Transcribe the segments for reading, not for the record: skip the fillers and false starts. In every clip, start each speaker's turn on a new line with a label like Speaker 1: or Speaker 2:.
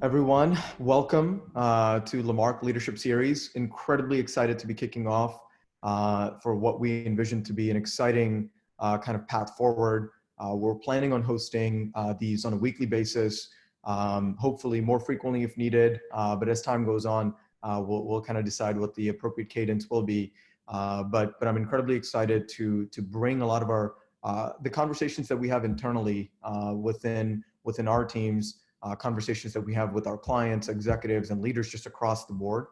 Speaker 1: Everyone, welcome to Lamarck Leadership Series. Incredibly excited to be kicking off for what we envision to be an exciting kind of path forward. We're planning on hosting these on a weekly basis, hopefully more frequently if needed. But as time goes on, we'll kind of decide what the appropriate cadence will be. But I'm incredibly excited to bring a lot of our the conversations that we have internally within our teams. Conversations that we have with our clients, executives, and leaders just across the board.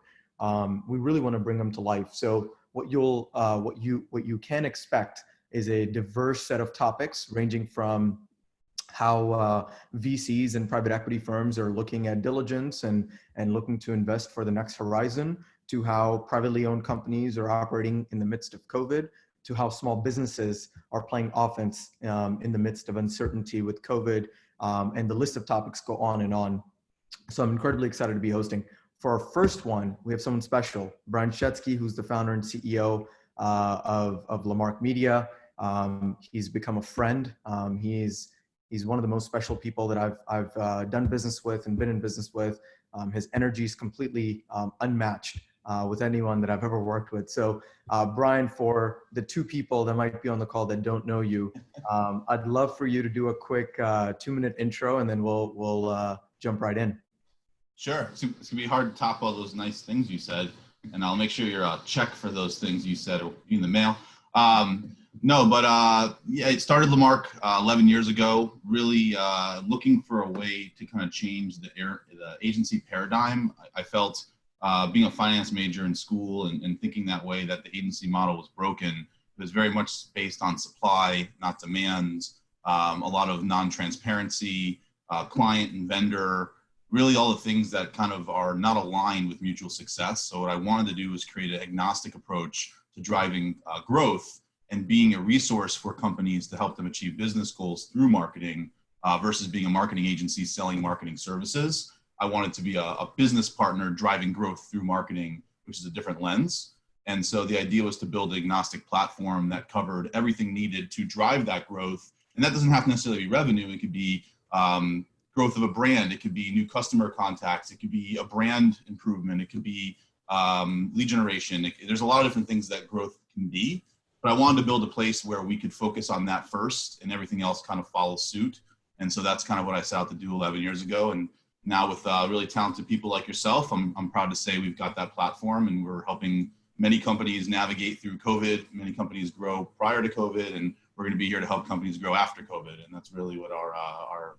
Speaker 1: We really want to bring them to life. So what you can expect is a diverse set of topics ranging from how VCs and private equity firms are looking at diligence and looking to invest for the next horizon, to how privately owned companies are operating in the midst of COVID, to how small businesses are playing offense in the midst of uncertainty with COVID. And the list of topics go on and on. So I'm incredibly excited to be hosting. For our first one, we have someone special, Bryan, who's the founder and CEO of Lamarck Media. He's become a friend. He's one of the most special people that I've done business with and been in business with. His energy is completely unmatched with anyone that I've ever worked with. So Bryan, for the two people that might be on the call that don't know you, I'd love for you to do a quick 2-minute intro, and then we'll jump right in.
Speaker 2: Sure. It's going to be hard to top all those nice things you said, and I'll make sure your check for those things you said will be in the mail. Yeah, it started Lamarck 11 years ago, really looking for a way to kind of change the agency paradigm. I felt being a finance major in school and thinking that way, that the agency model was broken. It was very much based on supply, not demand, a lot of non-transparency, client and vendor, really all the things that kind of are not aligned with mutual success. So what I wanted to do was create an agnostic approach to driving growth and being a resource for companies to help them achieve business goals through marketing versus being a marketing agency selling marketing services. I wanted to be a business partner driving growth through marketing, which is a different lens. And so the idea was to build an agnostic platform that covered everything needed to drive that growth. And that doesn't have to necessarily be revenue. It could be growth of a brand. It could be new customer contacts. It could be a brand improvement. It could be lead generation. There's a lot of different things that growth can be. But I wanted to build a place where we could focus on that first and everything else kind of follows suit. And so that's kind of what I set out to do 11 years ago. And now with really talented people like yourself, I'm proud to say we've got that platform, and we're helping many companies navigate through COVID, many companies grow prior to COVID, and we're going to be here to help companies grow after COVID. And that's really what our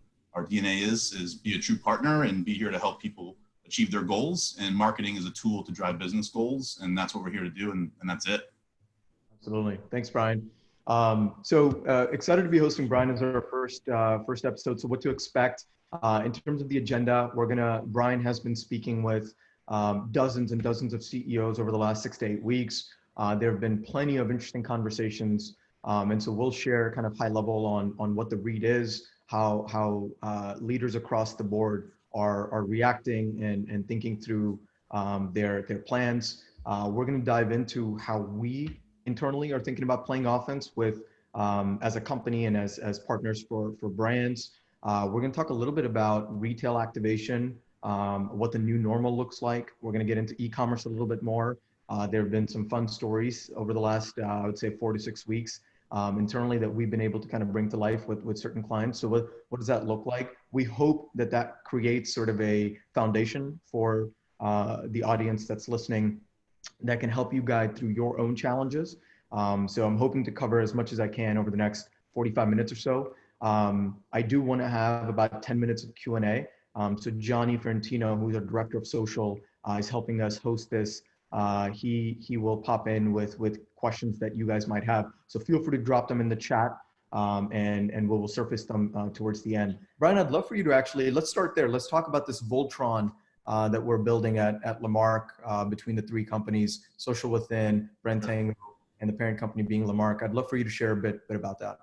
Speaker 2: DNA is be a true partner and be here to help people achieve their goals. And marketing is a tool to drive business goals. And that's what we're here to do. And that's it.
Speaker 1: Absolutely. Thanks, Bryan. Excited to be hosting Bryan as our first episode. So what to expect in terms of the agenda, Bryan has been speaking with dozens and dozens of CEOs over the last 6 to 8 weeks. There have been plenty of interesting conversations. And so we'll share kind of high level on what the read is, how leaders across the board are reacting and thinking through their plans. We're going to dive into how we internally are thinking about playing offense with as a company and as partners for brands. We're going to talk a little bit about retail activation, what the new normal looks like. We're going to get into e-commerce a little bit more. There have been some fun stories over the last, I would say 4 to 6 weeks internally that we've been able to kind of bring to life with certain clients. So what does that look like? We hope that creates sort of a foundation for the audience that's listening that can help you guide through your own challenges. So I'm hoping to cover as much as I can over the next 45 minutes or so. I do want to have about 10 minutes of Q&A. So Johnny Ferentino, who's our director of social, is helping us host this. He will pop in with questions that you guys might have. So feel free to drop them in the chat and we'll surface them towards the end. Bryan, I'd love for you to let's start there. Let's talk about this Voltron that we're building at Lamarck between the three companies, Social Within, Brand Tango, and the parent company being Lamarck. I'd love for you to share a bit about that.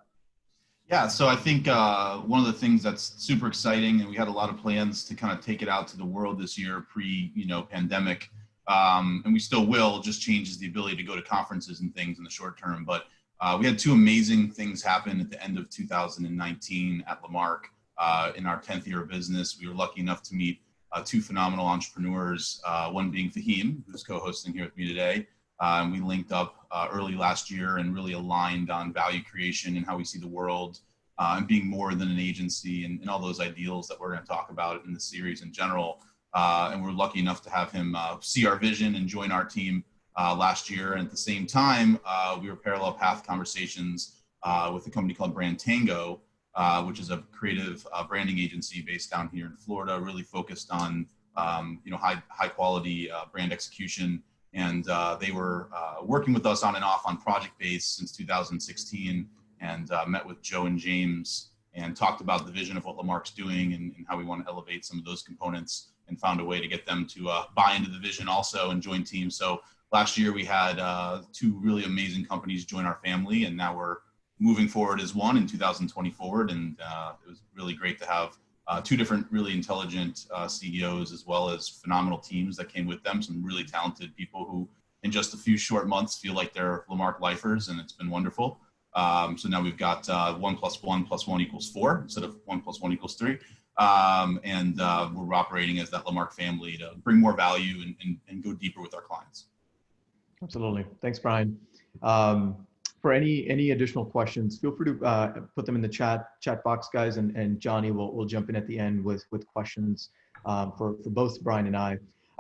Speaker 2: Yeah, so I think one of the things that's super exciting, and we had a lot of plans to kind of take it out to the world this year, pandemic, and we still will. Just changes the ability to go to conferences and things in the short term. But we had two amazing things happen at the end of 2019 at Lamarck. In our 10th year of business, we were lucky enough to meet two phenomenal entrepreneurs, one being Faheem, who's co-hosting here with me today. And we linked up early last year and really aligned on value creation and how we see the world and being more than an agency and all those ideals that we're going to talk about in the series in general. And we're lucky enough to have him see our vision and join our team last year. And at the same time, we were parallel path conversations with a company called Brand Tango, which is a creative branding agency based down here in Florida, really focused on high quality brand execution. And they were working with us on and off on project base since 2016, and met with Joe and James and talked about the vision of what Lamarck's doing and how we want to elevate some of those components, and found a way to get them to buy into the vision also and join teams. So last year we had two really amazing companies join our family, and now we're moving forward as one in 2020 forward. And it was really great to have two different really intelligent CEOs, as well as phenomenal teams that came with them. Some really talented people who in just a few short months feel like they're Lamarck lifers, and it's been wonderful. So now we've got 1 + 1 + 1 = 4 instead of 1 + 1 = 3. And we're operating as that Lamarck family to bring more value and go deeper with our clients.
Speaker 1: Absolutely. Thanks, Bryan. For any additional questions, feel free to put them in the chat box, guys, and Johnny will jump in at the end with questions for both Bryan and I.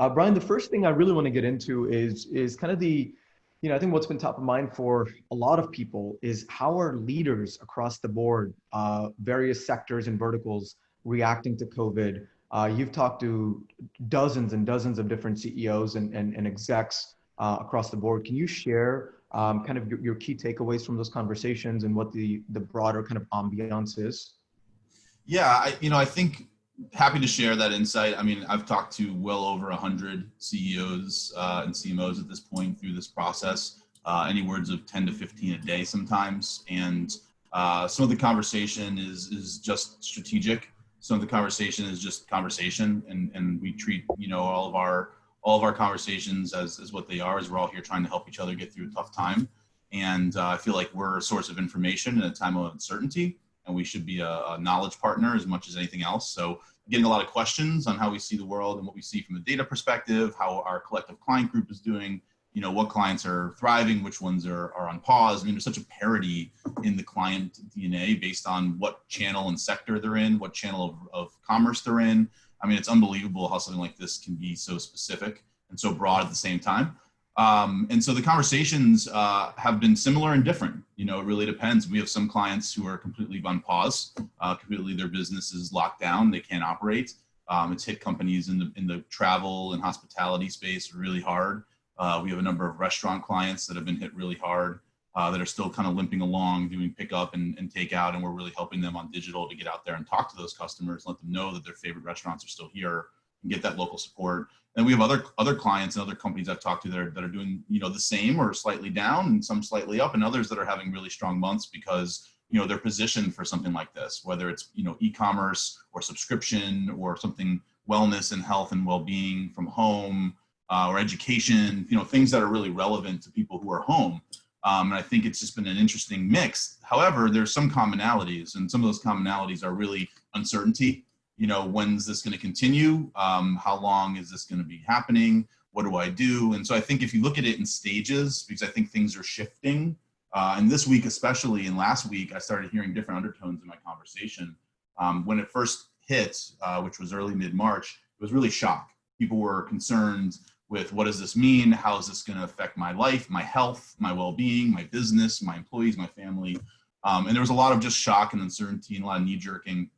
Speaker 1: Bryan, the first thing I really want to get into is kind of I think what's been top of mind for a lot of people is how are leaders across the board, various sectors and verticals, reacting to COVID. You've talked to dozens and dozens of different CEOs and execs across the board. Can you share kind of your key takeaways from those conversations and what the broader kind of ambiance is?
Speaker 2: Yeah, I think happy to share that insight. I mean, I've talked to well over 100 CEOs and CMOs at this point through this process, anywhere of 10 to 15 a day sometimes. And some of the conversation is just strategic. Some of the conversation is just conversation, and we treat all of our conversations as what they are, as we're all here trying to help each other get through a tough time. And I feel like we're a source of information in a time of uncertainty, and we should be a knowledge partner as much as anything else. So getting a lot of questions on how we see the world and what we see from a data perspective, how our collective client group is doing, what clients are thriving, which ones are on pause. I mean, there's such a parity in the client DNA based on what channel and sector they're in, what channel of commerce they're in. I mean, it's unbelievable how something like this can be so specific and so broad at the same time. And so the conversations have been similar and different. It really depends. We have some clients who are completely on pause, completely their business is locked down, they can't operate. It's hit companies in the travel and hospitality space really hard. We have a number of restaurant clients that have been hit really hard, that are still kind of limping along, doing pickup and takeout, and we're really helping them on digital to get out there and talk to those customers, let them know that their favorite restaurants are still here, and get that local support. And we have other clients and other companies I've talked to that are doing the same or slightly down, and some slightly up, and others that are having really strong months because they're positioned for something like this, whether it's e-commerce or subscription or something wellness and health and well-being from home, or education, things that are really relevant to people who are home. And I think it's just been an interesting mix. However, there's some commonalities, and some of those commonalities are really uncertainty. When's this going to continue? How long is this going to be happening? What do I do? And so I think if you look at it in stages, because I think things are shifting, and this week especially, and last week, I started hearing different undertones in my conversation. When it first hit, which was early mid-March, it was really shock. People were concerned with what does this mean? How is this going to affect my life, my health, my well-being, my business, my employees, my family? And there was a lot of just shock and uncertainty and a lot of knee-jerking.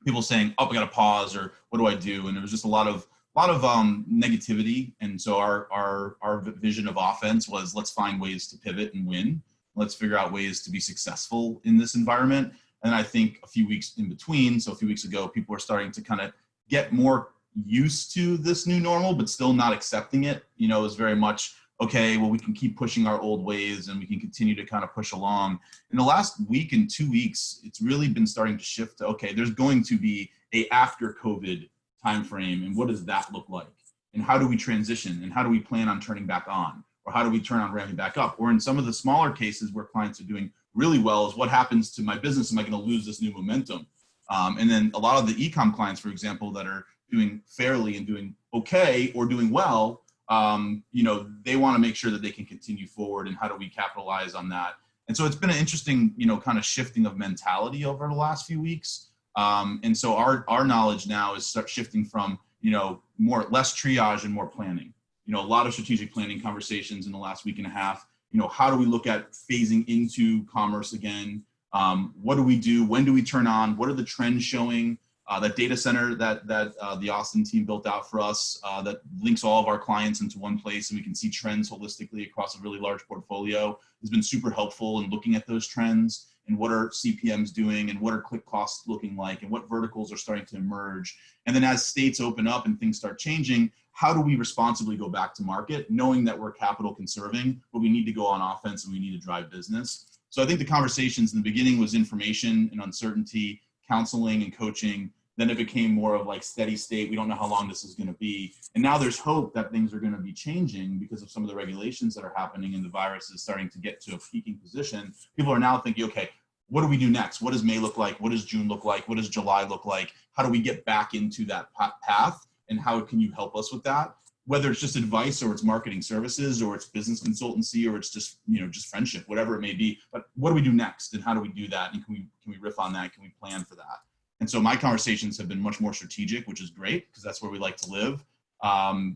Speaker 2: People saying, "Oh, I got to pause," or "What do I do?" And it was just a lot of negativity. And so our vision of offense was, let's find ways to pivot and win. Let's figure out ways to be successful in this environment. And I think a few weeks in between, so a few weeks ago, people are starting to kind of get more used to this new normal, but still not accepting it. It was very much, okay, well, we can keep pushing our old ways and we can continue to kind of push along. In the last week and 2 weeks, it's really been starting to shift to, okay, there's going to be a after COVID timeframe, and what does that look like? And how do we transition? And how do we plan on turning back on? Or how do we turn on ramping back up? Or in some of the smaller cases where clients are doing really well is, what happens to my business? Am I going to lose this new momentum? And then a lot of the e-com clients, for example, that are doing fairly and doing okay or doing well, they want to make sure that they can continue forward, and how do we capitalize on that? And so it's been an interesting, kind of shifting of mentality over the last few weeks. And so our knowledge now is start shifting from, less triage and more planning. A lot of strategic planning conversations in the last week and a half. How do we look at phasing into commerce again? What do we do? When do we turn on? What are the trends showing? That data center that the Austin team built out for us that links all of our clients into one place, and we can see trends holistically across a really large portfolio, has been super helpful in looking at those trends and what are CPMs doing and what are click costs looking like and what verticals are starting to emerge. And then as states open up and things start changing, how do we responsibly go back to market, knowing that we're capital conserving, but we need to go on offense and we need to drive business. So I think the conversations in the beginning was information and uncertainty, counseling and coaching. Then it became more of like steady state. We don't know how long this is going to be. And now there's hope that things are going to be changing because of some of the regulations that are happening and the virus is starting to get to a peaking position. People are now thinking, okay, what do we do next? What does May look like? What does June look like? What does July look like? How do we get back into that path? And how can you help us with that? Whether it's just advice or it's marketing services or it's business consultancy or it's just, just friendship, whatever it may be. But what do we do next? And how do we do that? And can we riff on that? Can we plan for that? And so my conversations have been much more strategic, which is great because that's where we like to live.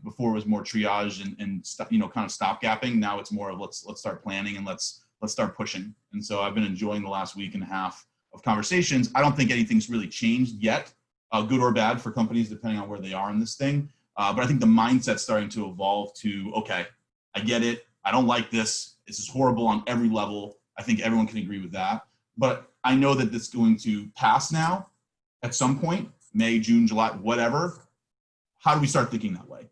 Speaker 2: Before it was more triage and kind of stopgapping. Now it's more of let's start planning and let's start pushing. And so I've been enjoying the last week and a half of conversations. I don't think anything's really changed yet, good or bad for companies, depending on where they are in this thing. But I think the mindset's starting to evolve to, okay, I get it. I don't like this. This is horrible on every level. I think everyone can agree with that. But I know that it's going to pass now at some point, May, June, July, whatever. How do we start thinking that way?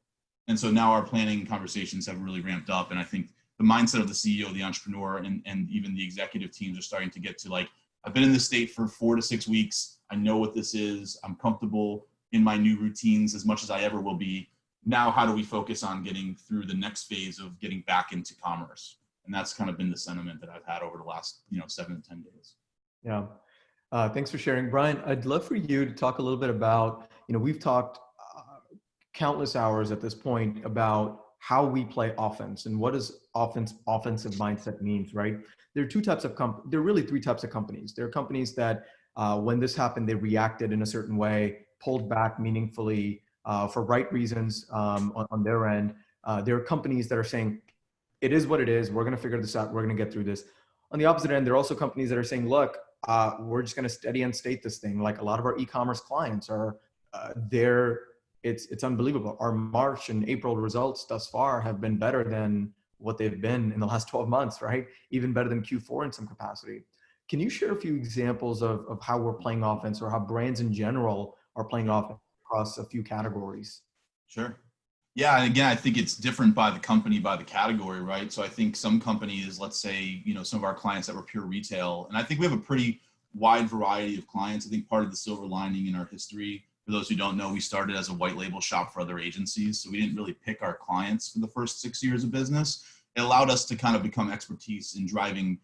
Speaker 2: And so now our planning conversations have really ramped up. And I think the mindset of the CEO, the entrepreneur, and even the executive teams are starting to get to like, I've been in this state for 4 to 6 weeks. I know what this is. I'm comfortable in my new routines as much as I ever will be. Now, how do we focus on getting through the next phase of getting back into commerce? And that's kind of been the sentiment that I've had over the last, 7 to 10 days.
Speaker 1: Yeah. Thanks for sharing. Bryan, I'd love for you to talk a little bit about, we've talked countless hours at this point about how we play offense and what does offensive mindset means, right? There are there are really 3 types of companies. There are companies that when this happened, they reacted in a certain way, pulled back meaningfully for right reasons on their end. There are companies that are saying, it is what it is. We're going to figure this out. We're going to get through this. On the opposite end, there are also companies that are saying, look, we're just going to steady and state this thing. Like a lot of our e-commerce clients are it's unbelievable. Our March and April results thus far have been better than what they've been in the last 12 months, right? Even better than Q4 in some capacity. Can you share a few examples of how we're playing offense or how brands in general are playing offense across a few categories?
Speaker 2: Sure. Yeah. And again, I think it's different by the company, by the category, right? So I think some companies, let's say, some of our clients that were pure retail, and I think we have a pretty wide variety of clients. I think part of the silver lining in our history, for those who don't know, we started as a white label shop for other agencies. So we didn't really pick our clients for the first 6 years of business. It allowed us to kind of become expertise in driving,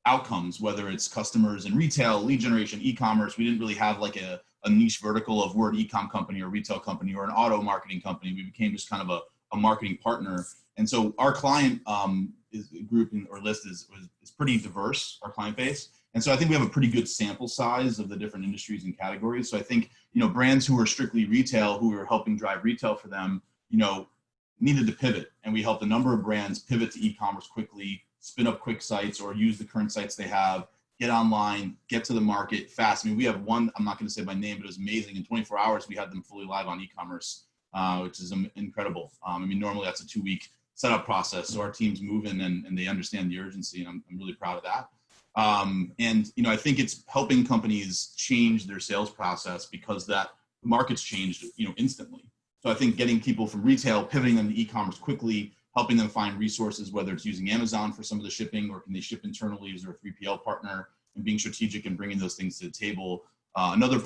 Speaker 2: outcomes, whether it's customers in retail, lead generation, e-commerce. We didn't really have like a niche vertical of we're an e-com company or retail company or an auto marketing company. We became just kind of a marketing partner. And so our client group or list is pretty diverse, our client base. And so I think we have a pretty good sample size of the different industries and categories. So I think, brands who are strictly retail, who are helping drive retail for them, needed to pivot. And we helped a number of brands pivot to e-commerce quickly, spin up quick sites or use the current sites they have, get online, get to the market fast. I mean, we have one, I'm not going to say by name, but it was amazing. In 24 hours, we had them fully live on e-commerce, which is incredible. Normally that's a 2-week setup process. So our team's moving and they understand the urgency, and I'm really proud of that. I think it's helping companies change their sales process because that market's changed, instantly. So I think getting people from retail, pivoting them to e-commerce quickly, helping them find resources, whether it's using Amazon for some of the shipping or can they ship internally as their 3PL partner, and being strategic and bringing those things to the table. Another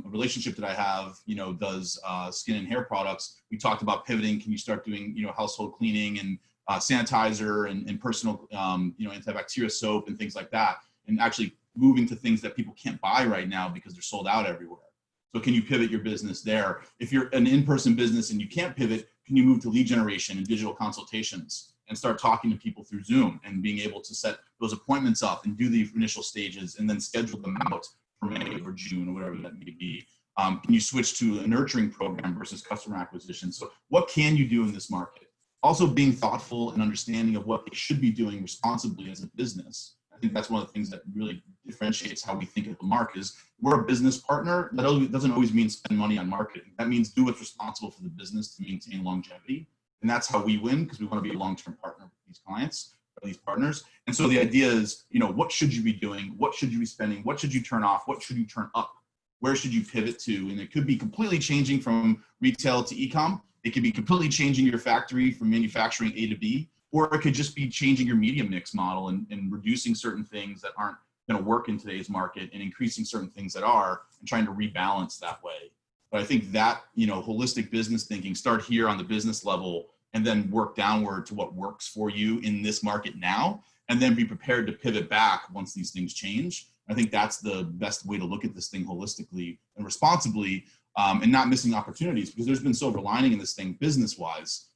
Speaker 2: relationship that I have, does skin and hair products. We talked about pivoting. Can you start doing, household cleaning and sanitizer and personal, antibacterial soap and things like that, and actually moving to things that people can't buy right now because they're sold out everywhere. So can you pivot your business there? If you're an in-person business and you can't pivot, can you move to lead generation and digital consultations and start talking to people through Zoom and being able to set those appointments up and do the initial stages and then schedule them out for May or June or whatever that may be? Can you switch to a nurturing program versus customer acquisition? So what can you do in this market? Also being thoughtful and understanding of what they should be doing responsibly as a business. I think that's one of the things that really differentiates how we think of the market is we're a business partner. That doesn't always mean spend money on marketing. That means do what's responsible for the business to maintain longevity. And that's how we win, because we want to be a long-term partner with these clients, or these partners. And so the idea is, what should you be doing? What should you be spending? What should you turn off? What should you turn up? Where should you pivot to? And it could be completely changing from retail to e-com. It could be completely changing your factory from manufacturing A to B, or it could just be changing your media mix model and reducing certain things that aren't going to work in today's market and increasing certain things that are, and trying to rebalance that way. But I think that, holistic business thinking, start here on the business level and then work downward to what works for you in this market now, and then be prepared to pivot back once these things change. I think that's the best way to look at this thing holistically and responsibly, and not missing opportunities, because there's been silver lining in this thing business-wise,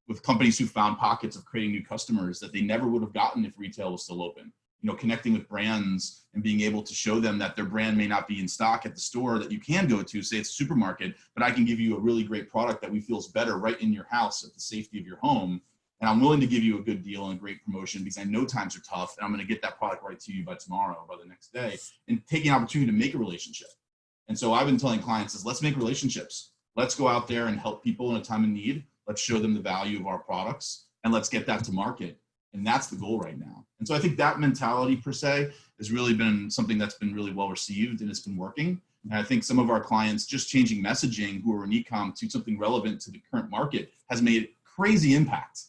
Speaker 2: with companies who found pockets of creating new customers that they never would have gotten if retail was still open. Connecting with brands and being able to show them that their brand may not be in stock at the store that you can go to, say it's a supermarket, but I can give you a really great product that we feel is better right in your house at the safety of your home. And I'm willing to give you a good deal and a great promotion because I know times are tough and I'm going to get that product right to you by tomorrow or by the next day, and taking an opportunity to make a relationship. And so I've been telling clients is let's make relationships. Let's go out there and help people in a time of need. Let's show them the value of our products and let's get that to market. And that's the goal right now. And so I think that mentality per se has really been something that's been really well received and it's been working. And I think some of our clients just changing messaging who are in e-com to something relevant to the current market has made crazy impact.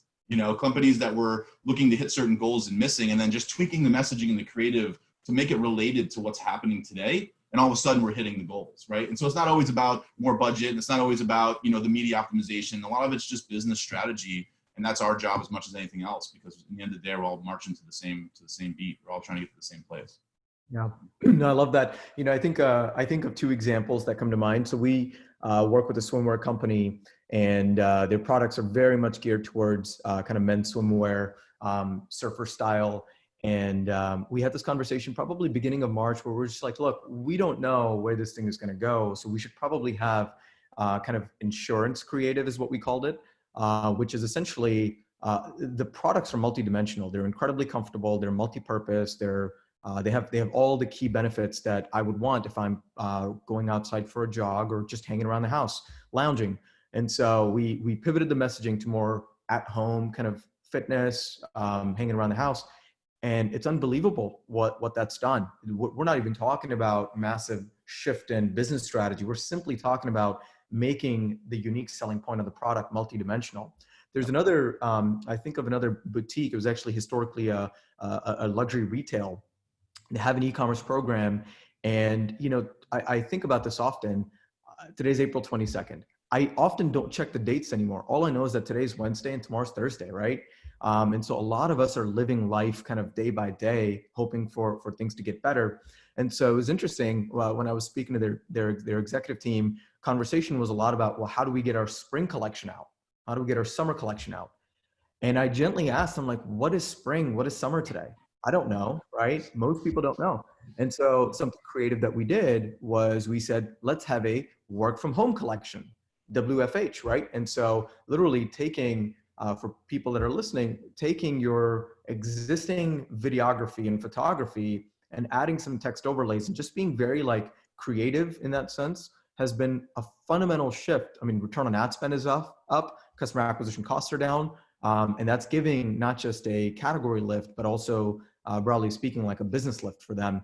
Speaker 2: Companies that were looking to hit certain goals and missing, and then just tweaking the messaging and the creative to make it related to what's happening today. And all of a sudden we're hitting the goals, right? And so it's not always about more budget, and it's not always about, the media optimization. A lot of it's just business strategy. And that's our job as much as anything else, because in the end of the day, we're all marching to the same beat. We're all trying to get to the same place.
Speaker 1: Yeah, no, I love that. I think of two examples that come to mind. So we work with a swimwear company, and their products are very much geared towards kind of men's swimwear, surfer style. And we had this conversation probably beginning of March where we're just like, look, we don't know where this thing is going to go. So we should probably have kind of insurance creative is what we called it. Which is essentially the products are multidimensional. They're incredibly comfortable. They're multi-purpose. They have all the key benefits that I would want if I'm going outside for a jog or just hanging around the house, lounging. And so we pivoted the messaging to more at-home kind of fitness, hanging around the house. And it's unbelievable what that's done. We're not even talking about massive shift in business strategy. We're simply talking about making the unique selling point of the product multidimensional. There's another, I think of another boutique. It was actually historically a luxury retail. They have an e-commerce program. And, I think about this often. Today's April 22nd. I often don't check the dates anymore. All I know is that today's Wednesday and tomorrow's Thursday, right? And so a lot of us are living life kind of day by day, hoping for things to get better. And so it was interesting when I was speaking to their executive team, conversation was a lot about, well, how do we get our spring collection out? How do we get our summer collection out? And I gently asked them, like, what is spring? What is summer today? I don't know, right? Most people don't know. And so something creative that we did was we said, let's have a work from home collection, WFH, right? And so literally taking, for people that are listening, taking your existing videography and photography and adding some text overlays and just being very creative in that sense has been a fundamental shift. I mean, return on ad spend is up, customer acquisition costs are down, and that's giving not just a category lift, but also broadly speaking, like a business lift for them.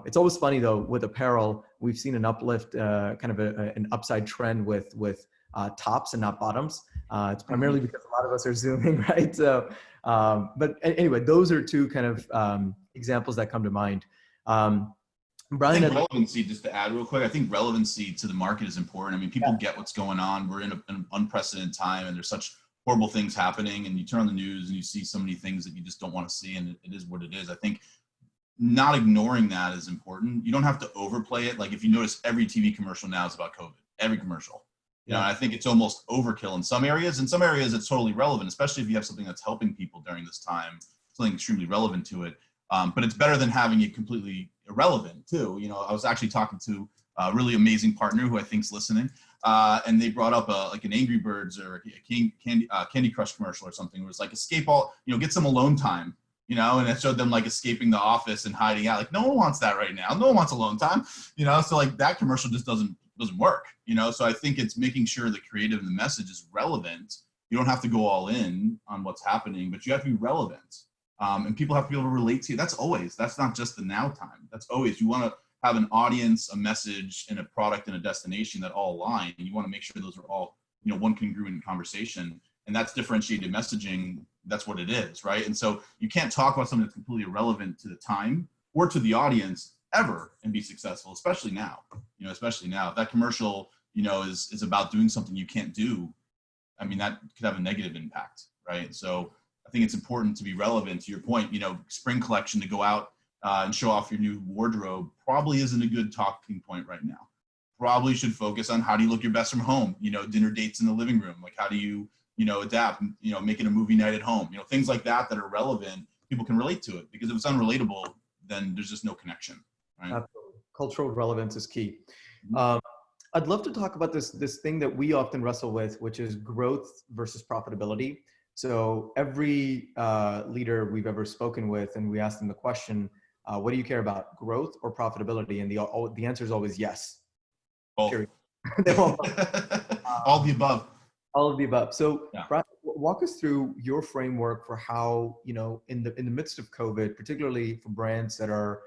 Speaker 1: It's always funny though, with apparel, we've seen an uplift, kind of an upside trend with tops and not bottoms. It's primarily because a lot of us are Zooming, right? So, but anyway, those are two kind of examples that come to mind. Bryan,
Speaker 2: I think relevancy, just to add real quick, I think relevancy to the market is important. I mean, people get what's going on. We're in an unprecedented time and there's such horrible things happening, and you turn on the news and you see so many things that you just don't want to see, and it is what it is. I think not ignoring that is important. You don't have to overplay it. Like if you notice, every TV commercial now is about COVID, every commercial. You know, I think it's almost overkill in some areas. In some areas, it's totally relevant, especially if you have something that's helping people during this time, something extremely relevant to it. But it's better than having it completely irrelevant too. You know, I was actually talking to a really amazing partner who I think's listening, and they brought up like an Angry Birds or a Candy Crush commercial or something. It was like escape all, you know, get some alone time. You know, and it showed them like escaping the office and hiding out. Like no one wants that right now. No one wants alone time. You know, so like that commercial just doesn't work. You know, so I think it's making sure the creative and the message is relevant. You don't have to go all in on what's happening, but you have to be relevant. And people have to be able to relate to you. That's not just the now time. That's always, you want to have an audience, a message, and a product and a destination that all align. And you want to make sure those are all, you know, one congruent conversation. And that's differentiated messaging. That's what it is, right? And so you can't talk about something that's completely irrelevant to the time or to the audience ever and be successful, especially now. You know, especially now. If that commercial, you know, is about doing something you can't do, I mean, that could have a negative impact, right? So I think it's important to be relevant. To your point, you know, spring collection, to go out and show off your new wardrobe probably isn't a good talking point right now. Probably should focus on how do you look your best from home, you know, dinner dates in the living room, like how do you adapt, you know, make it a movie night at home, you know, things like that are relevant. People can relate to it, because if it's unrelatable, then there's just no connection, right?
Speaker 1: Absolutely. Cultural relevance is key. I'd love to talk about this thing that we often wrestle with, which is growth versus profitability. So every leader we've ever spoken with, and we ask them the question, what do you care about, growth or profitability? And the answer is always yes.
Speaker 2: Both. All the above.
Speaker 1: All of the above. So Bryan, walk us through your framework for how, you know, in the midst of COVID, particularly for brands that are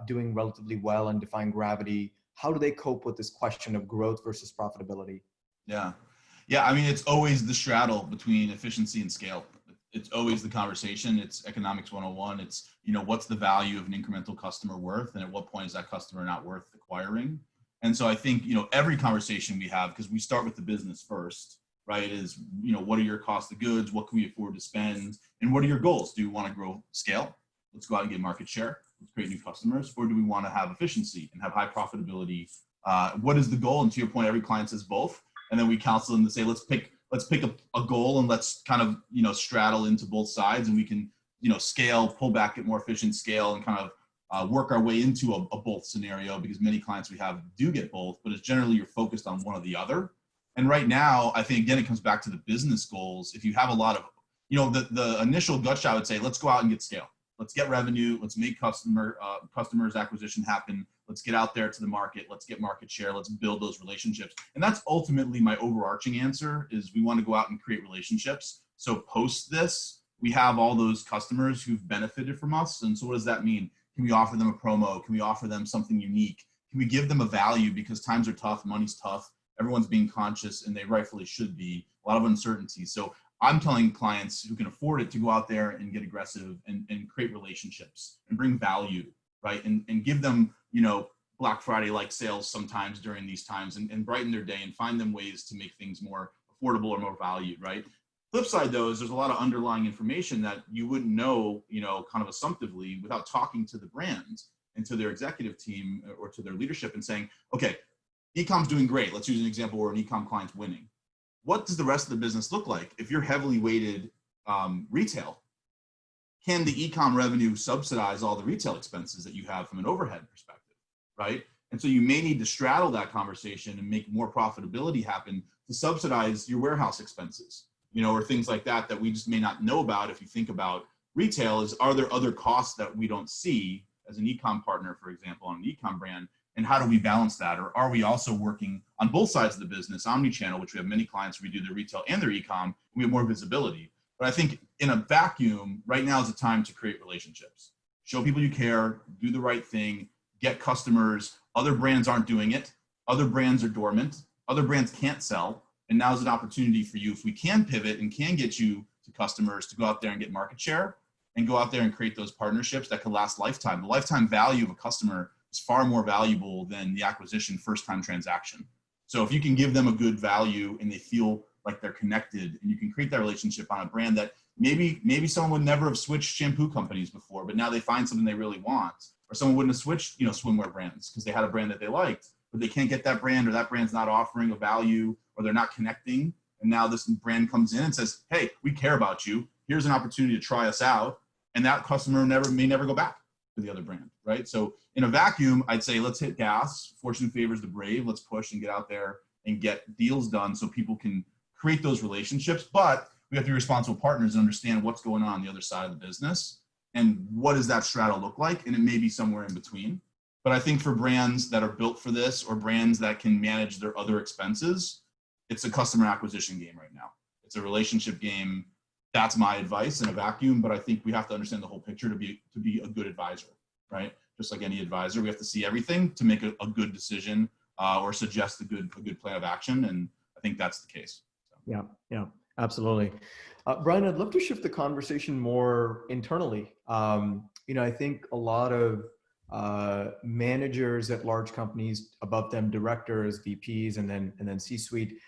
Speaker 1: doing relatively well and defying gravity, how do they cope with this question of growth versus profitability?
Speaker 2: Yeah. I mean, it's always the straddle between efficiency and scale. It's always the conversation. It's economics 101. It's, you know, what's the value of an incremental customer worth, and at what point is that customer not worth acquiring? And so I think, you know, every conversation we have, because we start with the business first, right, is, you know, what are your cost of goods? What can we afford to spend? And what are your goals? Do you want to grow scale? Let's go out and get market share. Let's create new customers. Or do we want to have efficiency and have high profitability? What is the goal? And to your point, every client says both. And then we counsel them to say, let's pick a goal, and let's kind of, you know, straddle into both sides, and we can, you know, scale, pull back, get more efficient, scale, and kind of work our way into a both scenario, because many clients we have do get both, but it's generally you're focused on one or the other. And right now, I think, again, it comes back to the business goals. If you have a lot of, you know, the initial gut shot, I would say, let's go out and get scale. Let's get revenue. Let's make customers acquisition happen. Let's get out there to the market. Let's get market share. Let's build those relationships. And that's ultimately my overarching answer, is we want to go out and create relationships. So post this, we have all those customers who've benefited from us. And so what does that mean? Can we offer them a promo? Can we offer them something unique? Can we give them a value, because times are tough, money's tough. Everyone's being conscious, and they rightfully should be. A lot of uncertainty. So I'm telling clients who can afford it to go out there and get aggressive and create relationships and bring value, right? And give them, you know, Black Friday-like sales sometimes during these times, and brighten their day and find them ways to make things more affordable or more valued, right? Flip side, though, is there's a lot of underlying information that you wouldn't know, you know, kind of assumptively without talking to the brand and to their executive team or to their leadership and saying, okay, e-com's doing great. Let's use an example where an e-com client's winning. What does the rest of the business look like? If you're heavily weighted retail, can the e-com revenue subsidize all the retail expenses that you have from an overhead perspective, right? And so you may need to straddle that conversation and make more profitability happen to subsidize your warehouse expenses, you know, or things like that that we just may not know about. If you think about retail, is, are there other costs that we don't see as an e-com partner, for example, on an e-com brand? And how do we balance that? Or are we also working on both sides of the business, omni-channel, which we have many clients where we do their retail and their e-com, and we have more visibility. But I think in a vacuum, right now is the time to create relationships. Show people you care, do the right thing, get customers. Other brands aren't doing it. Other brands are dormant. Other brands can't sell. And now is an opportunity for you, if we can pivot and can get you to customers, to go out there and get market share and go out there and create those partnerships that could last lifetime. The lifetime value of a customer is far more valuable than the acquisition first-time transaction. So if you can give them a good value and they feel like they're connected, and you can create that relationship on a brand that maybe someone would never have switched shampoo companies before, but now they find something they really want. Or someone wouldn't have switched, swimwear brands because they had a brand that they liked, but they can't get that brand, or that brand's not offering a value, or they're not connecting. And now this brand comes in and says, hey, we care about you. Here's an opportunity to try us out. And that customer may never go back to the other brand, right? So in a vacuum, I'd say let's hit gas. Fortune favors the brave. Let's push and get out there and get deals done so people can create those relationships. But we have to be responsible partners and understand what's going on the other side of the business and what does that strata look like. And it may be somewhere in between. But I think for brands that are built for this, or brands that can manage their other expenses, it's a customer acquisition game right now. It's a relationship game. That's my advice in a vacuum. But I think we have to understand the whole picture to be a good advisor, right? Just like any advisor, we have to see everything to make a good decision or suggest a good plan of action. And I think that's the case. So.
Speaker 1: Yeah, absolutely. Bryan, I'd love to shift the conversation more internally. I think a lot of managers at large companies, above them directors, VPs, and then C-suite,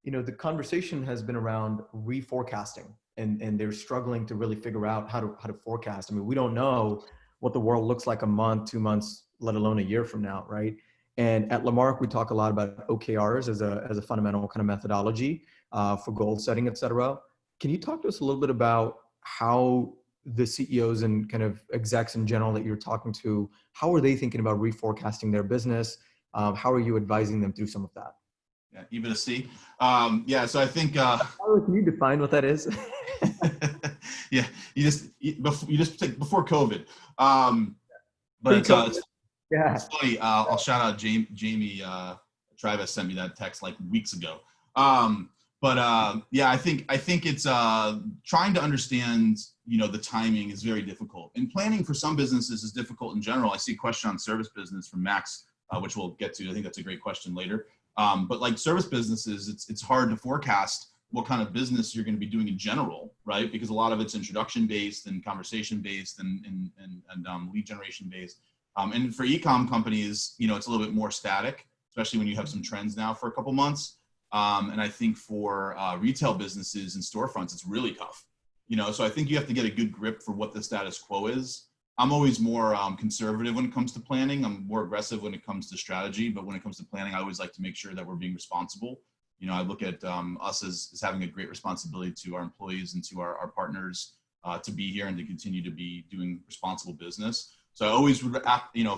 Speaker 1: the conversation has been around reforecasting, and they're struggling to really figure out how to forecast. I mean, we don't know what the world looks like a month, 2 months, let alone a year from now, right? And at Lamarck, we talk a lot about OKRs as a fundamental kind of methodology for goal setting, et cetera. Can you talk to us a little bit about how the CEOs and kind of execs in general that you're talking to, how are they thinking about reforecasting their business? How are you advising them through some of that?
Speaker 2: Yeah, even a C. So I think.
Speaker 1: Can you define what that is?
Speaker 2: Yeah, you just take before COVID. But it's funny. I'll shout out Jamie Travis sent me that text like weeks ago. I think it's trying to understand, the timing is very difficult. And planning for some businesses is difficult in general. I see a question on service business from Max, which we'll get to. I think that's a great question later. But like service businesses, it's hard to forecast what kind of business you're going to be doing in general, right? Because a lot of it's introduction based and conversation based and lead generation based. And for e-com companies, it's a little bit more static, especially when you have some trends now for a couple months. And I think for retail businesses and storefronts, it's really tough. So I think you have to get a good grip for what the status quo is. I'm always more conservative when it comes to planning. I'm more aggressive when it comes to strategy, but when it comes to planning, I always like to make sure that we're being responsible. I look at us as having a great responsibility to our employees and to our partners to be here and to continue to be doing responsible business. So I always would,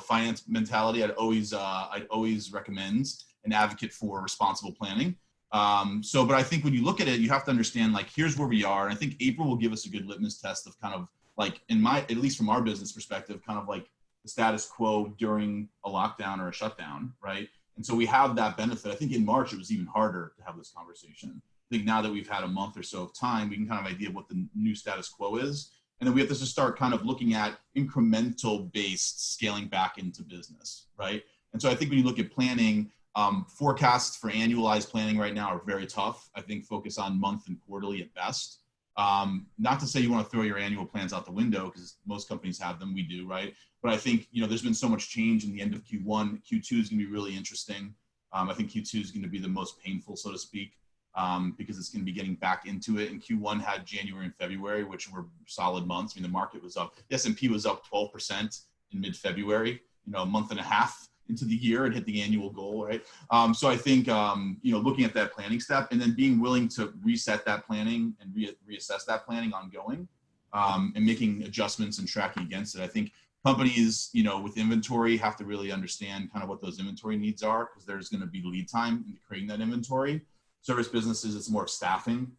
Speaker 2: finance mentality. I'd always recommend and advocate for responsible planning. But I think when you look at it, you have to understand, like, here's where we are. And I think April will give us a good litmus test of kind of like, at least from our business perspective, kind of like the status quo during a lockdown or a shutdown, right? And so we have that benefit. I think in March, it was even harder to have this conversation. I think now that we've had a month or so of time, we can kind of idea what the new status quo is. And then we have to just start kind of looking at incremental based scaling back into business, right? And so I think when you look at planning, forecasts for annualized planning right now are very tough. I think focus on month and quarterly at best. Not to say you want to throw your annual plans out the window, because most companies have them. We do, right? But I think, there's been so much change in the end of Q1. Q2 is going to be really interesting. I think Q2 is going to be the most painful, so to speak, because it's going to be getting back into it. And Q1 had January and February, which were solid months. I mean, the market was up. The S&P was up 12% in mid-February, a month and a half into the year and hit the annual goal, right? So I think, looking at that planning step and then being willing to reset that planning and reassess that planning ongoing and making adjustments and tracking against it. I think companies, with inventory have to really understand kind of what those inventory needs are, because there's going to be lead time in creating that inventory. Service businesses, it's more staffing,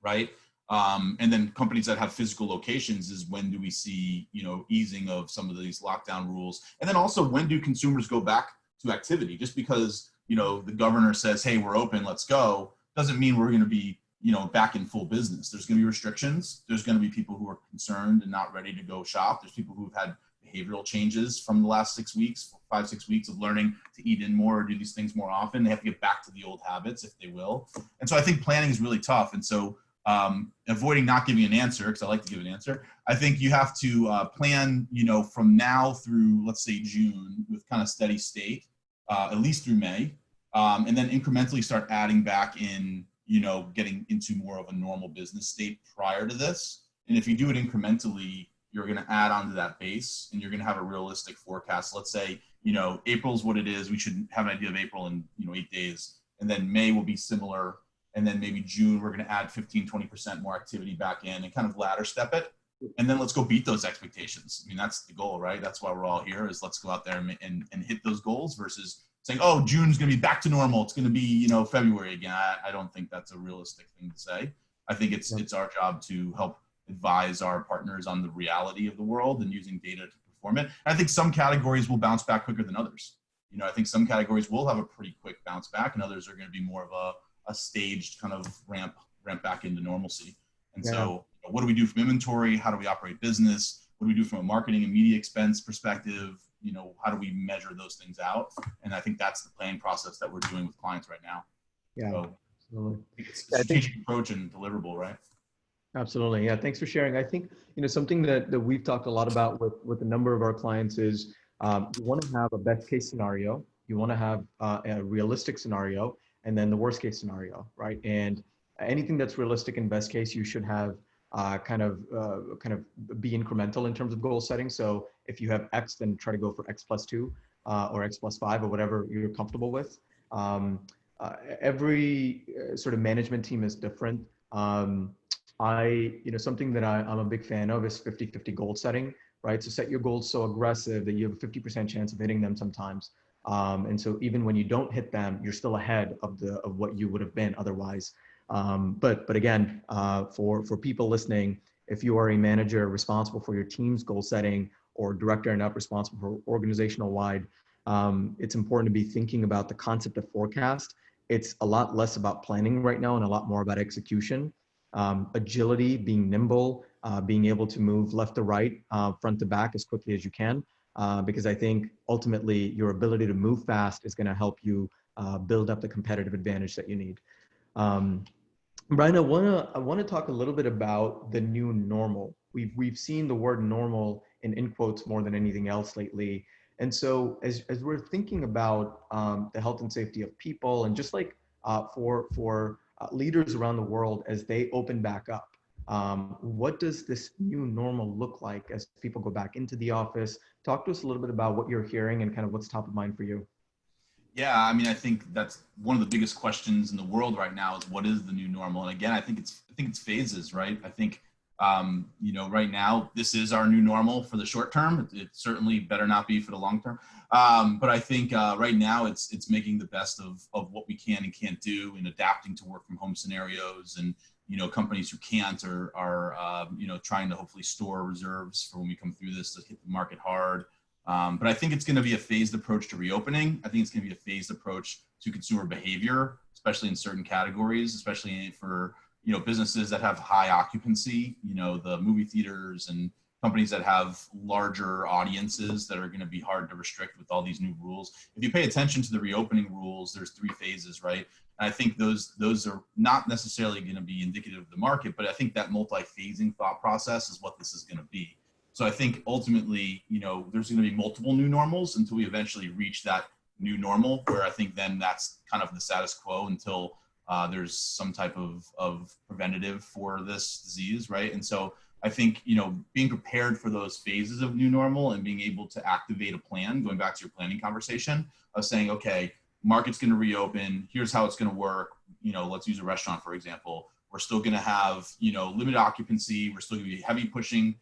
Speaker 2: right? And then companies that have physical locations is when do we see, easing of some of these lockdown rules? And then also, when do consumers go back to activity? Just because, the governor says, hey, we're open, let's go, doesn't mean we're going to be, back in full business. There's going to be restrictions. There's going to be people who are concerned and not ready to go shop. There's people who've had behavioral changes from the last 6 weeks, 5-6 weeks of learning to eat in more or do these things more often. They have to get back to the old habits if they will. And so I think planning is really tough. And so avoiding not giving an answer, because I like to give an answer, I think you have to plan, from now through, let's say, June with kind of steady state, at least through May, and then incrementally start adding back in getting into more of a normal business state prior to this. And if you do it incrementally, you're going to add onto that base and you're going to have a realistic forecast. Let's say, April's what it is. We should have an idea of April in, 8 days. And then May will be similar. And then maybe June, we're going to add 15, 20% more activity back in and kind of ladder step it. And then let's go beat those expectations. I mean, that's the goal, right? That's why we're all here, is let's go out there and hit those goals versus saying, oh, June's going to be back to normal. It's going to be, February again. I don't think that's a realistic thing to say. I think it's our job to help advise our partners on the reality of the world and using data to perform it. And I think some categories will bounce back quicker than others. I think some categories will have a pretty quick bounce back and others are going to be more of a staged kind of ramp back into normalcy. And so what do we do from inventory? How do we operate business? What do we do from a marketing and media expense perspective? How do we measure those things out? And I think that's the planning process that we're doing with clients right now.
Speaker 1: Yeah,
Speaker 2: so
Speaker 1: absolutely.
Speaker 2: I think it's a strategic approach and deliverable, right?
Speaker 1: Absolutely. Yeah. Thanks for sharing. I think, something that we've talked a lot about with a number of our clients is you want to have a best case scenario. You want to have a realistic scenario and then the worst case scenario, right? And anything that's realistic and best case, you should have kind of be incremental in terms of goal setting. So if you have X, then try to go for X plus 2 or X plus 5 or whatever you're comfortable with. Every sort of management team is different. Something that I'm a big fan of is 50-50 goal setting, right? So set your goals so aggressive that you have a 50% chance of hitting them sometimes. And so even when you don't hit them, you're still ahead of what you would have been otherwise. But again, for people listening, if you are a manager responsible for your team's goal setting or director and up responsible for organizational wide, it's important to be thinking about the concept of forecast. It's a lot less about planning right now and a lot more about execution. Agility, being nimble, being able to move left to right, front to back as quickly as you can, because I think ultimately your ability to move fast is going to help you build up the competitive advantage that you need. Bryan, I want to talk a little bit about the new normal. We've seen the word normal in quotes more than anything else lately. And so as we're thinking about the health and safety of people and just like for leaders around the world as they open back up, what does this new normal look like as people go back into the office? Talk to us a little bit about what you're hearing and kind of what's top of mind for you.
Speaker 2: Yeah, I mean, I think that's one of the biggest questions in the world right now is what is the new normal? And again, I think it's phases, right? I think, right now, this is our new normal for the short term. It certainly better not be for the long term. But I think right now it's making the best of what we can and can't do and adapting to work from home scenarios. And, companies who can't are trying to hopefully store reserves for when we come through this to hit the market hard. But I think it's going to be a phased approach to reopening. I think it's going to be a phased approach to consumer behavior, especially in certain categories, especially for, businesses that have high occupancy, the movie theaters and companies that have larger audiences that are going to be hard to restrict with all these new rules. If you pay attention to the reopening rules, there's 3 phases, right? And I think those are not necessarily going to be indicative of the market, but I think that multi-phasing thought process is what this is going to be. So I think ultimately, there's going to be multiple new normals until we eventually reach that new normal, where I think then that's kind of the status quo until there's some type of preventative for this disease, right? And so I think, being prepared for those phases of new normal and being able to activate a plan, going back to your planning conversation of saying, okay, market's going to reopen, here's how it's going to work. Let's use a restaurant, for example. We're still going to have, limited occupancy. We're still going to be heavy pushing,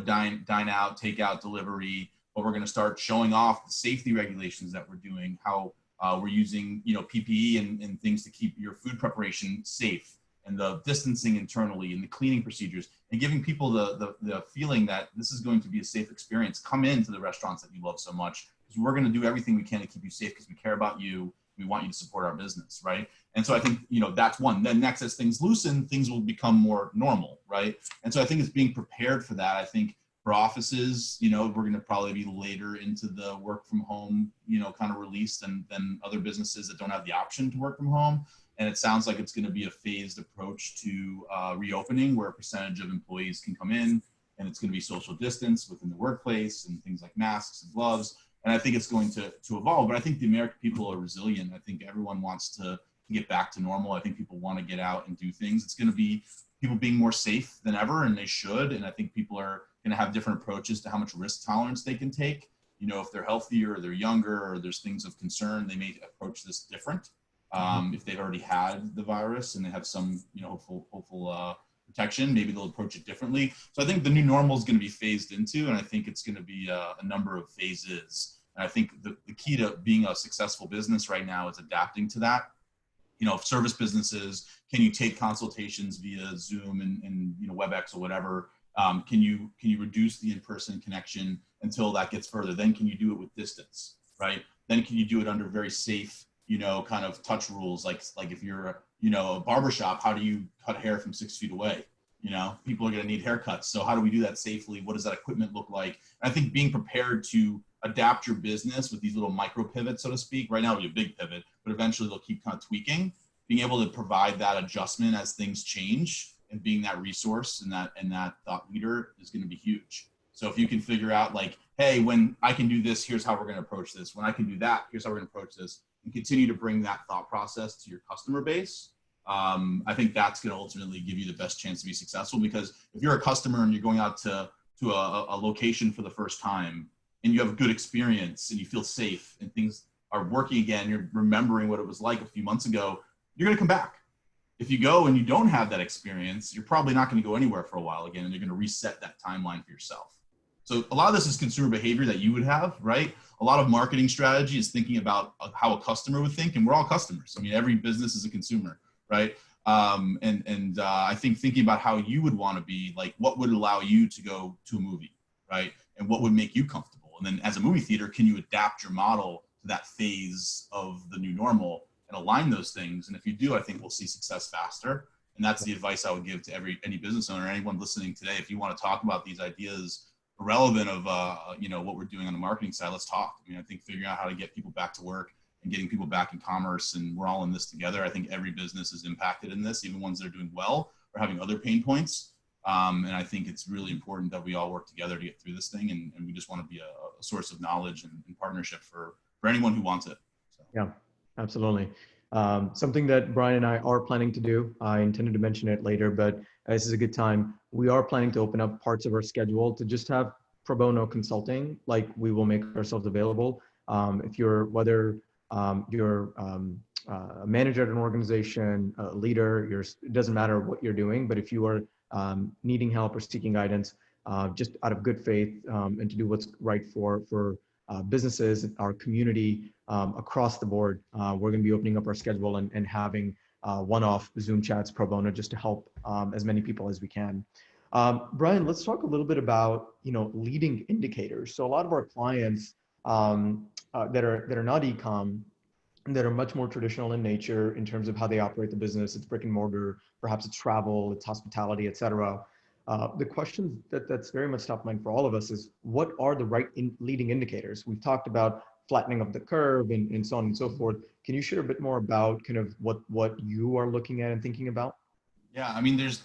Speaker 2: dine out, take out, delivery, but we're going to start showing off the safety regulations that we're doing, how we're using, PPE and things to keep your food preparation safe, and the distancing internally and the cleaning procedures, and giving people the feeling that this is going to be a safe experience. Come into the restaurants that you love so much, because we're going to do everything we can to keep you safe because we care about you. We want you to support our business, right? And so I think, that's one. Then next, as things loosen, things will become more normal, right? And so I think it's being prepared for that. I think for offices, we're going to probably be later into the work from home, kind of release than other businesses that don't have the option to work from home. And it sounds like it's going to be a phased approach to reopening, where a percentage of employees can come in, and it's going to be social distance within the workplace and things like masks and gloves. And I think it's going to evolve. But I think the American people are resilient. I think everyone wants to to get back to normal. I think people want to get out and do things. It's going to be people being more safe than ever, and they should. And I think people are going to have different approaches to how much risk tolerance they can take. You know, if they're healthier or they're younger or there's things of concern, they may approach this different. If they've already had the virus and they have some, you know, hopeful protection, maybe they'll approach it differently. So I think the new normal is going to be phased into, and I think it's going to be a number of phases. And I think the key to being a successful business right now is adapting to that. You know, service businesses, can you take consultations via Zoom and you know, WebEx or whatever? Can you reduce the in-person connection until that gets further? Then can you do it with distance, right? Then can you do it under very safe, you know, kind of touch rules? Like if you're, you know, a barbershop, how do you cut hair from 6 feet away? You know, people are going to need haircuts. So how do we do that safely? What does that equipment look like? And I think being prepared to adapt your business with these little micro pivots, so to speak. Right now it'll be a big pivot, but eventually they'll keep kind of tweaking. Being able to provide that adjustment as things change and being that resource and that thought leader is going to be huge. So if you can figure out like, hey, when I can do this, here's how we're going to approach this. When I can do that, here's how we're going to approach this, and continue to bring that thought process to your customer base. I think that's going to ultimately give you the best chance to be successful, because if you're a customer and you're going out to a location for the first time and you have a good experience and you feel safe and things are working again, you're remembering what it was like a few months ago, you're going to come back. If you go and you don't have that experience, you're probably not going to go anywhere for a while again, and you're going to reset that timeline for yourself. So a lot of this is consumer behavior that you would have, right? A lot of marketing strategy is thinking about how a customer would think, and we're all customers. I mean, every business is a consumer, right? I think thinking about how you would want to be, like what would allow you to go to a movie, right? And what would make you comfortable? And then as a movie theater, can you adapt your model to that phase of the new normal and align those things? And if you do, I think we'll see success faster. And that's the advice I would give to any business owner, anyone listening today. If you want to talk about these ideas irrelevant of you know, what we're doing on the marketing side, let's talk. I mean, I think figuring out how to get people back to work and getting people back in commerce, and we're all in this together. I think every business is impacted in this, even ones that are doing well or having other pain points. And I think it's really important that we all work together to get through this thing, and we just want to be a source of knowledge and partnership for anyone who wants it. So.
Speaker 1: Yeah, absolutely. Something that Bryan and I are planning to do, I intended to mention it later, but this is a good time. We are planning to open up parts of our schedule to just have pro bono consulting. Like, we will make ourselves available. If you're, whether you're a manager at an organization, a leader, it doesn't matter what you're doing, but if you are needing help or seeking guidance, just out of good faith, and to do what's right for businesses, our community, across the board, we're going to be opening up our schedule and having one-off Zoom chats pro bono, just to help as many people as we can. Bryan, let's talk a little bit about, you know, leading indicators. So a lot of our clients that are not e-com, that are much more traditional in nature in terms of how they operate the business. It's brick and mortar, perhaps it's travel, it's hospitality, et cetera. The question that's very much top of mind for all of us is, what are the right leading indicators? We've talked about flattening of the curve and so on and so forth. Can you share a bit more about kind of what you are looking at and thinking about?
Speaker 2: Yeah, I mean, there's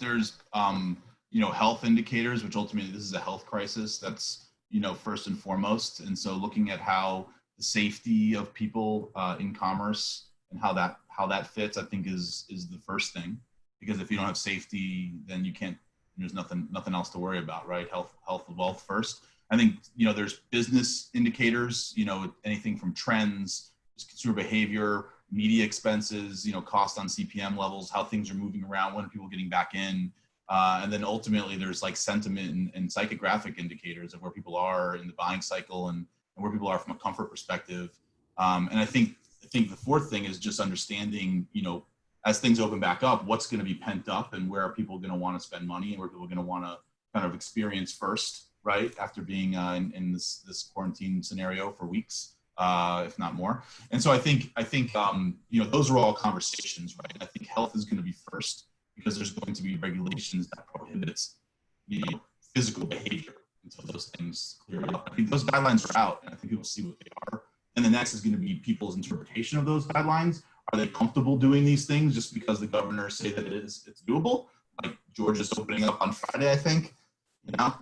Speaker 2: you know, health indicators, which ultimately this is a health crisis. That's, you know, first and foremost. And so looking at how the safety of people in commerce and how that fits, I think is the first thing. Because if you don't have safety, then you can't. There's nothing else to worry about, right? Health, wealth first. I think, you know, there's business indicators. You know, anything from trends, consumer behavior, media expenses. You know, cost on CPM levels, how things are moving around, when are people getting back in. And then ultimately there's like sentiment and psychographic indicators of where people are in the buying cycle and where people are from a comfort perspective. And I think the fourth thing is just understanding, you know, as things open back up, what's going to be pent up and where are people going to want to spend money and where people are going to want to kind of experience first, right? After being in this quarantine scenario for weeks, if not more. And so I think you know, those are all conversations, right? I think health is going to be first, because there's going to be regulations that prohibits, you know, physical behavior until those things clear up. I think those guidelines are out, and I think people see what they are. And the next is going to be people's interpretation of those guidelines. Are they comfortable doing these things just because the governors say that it's doable? Like Georgia's opening up on Friday, I think. You know,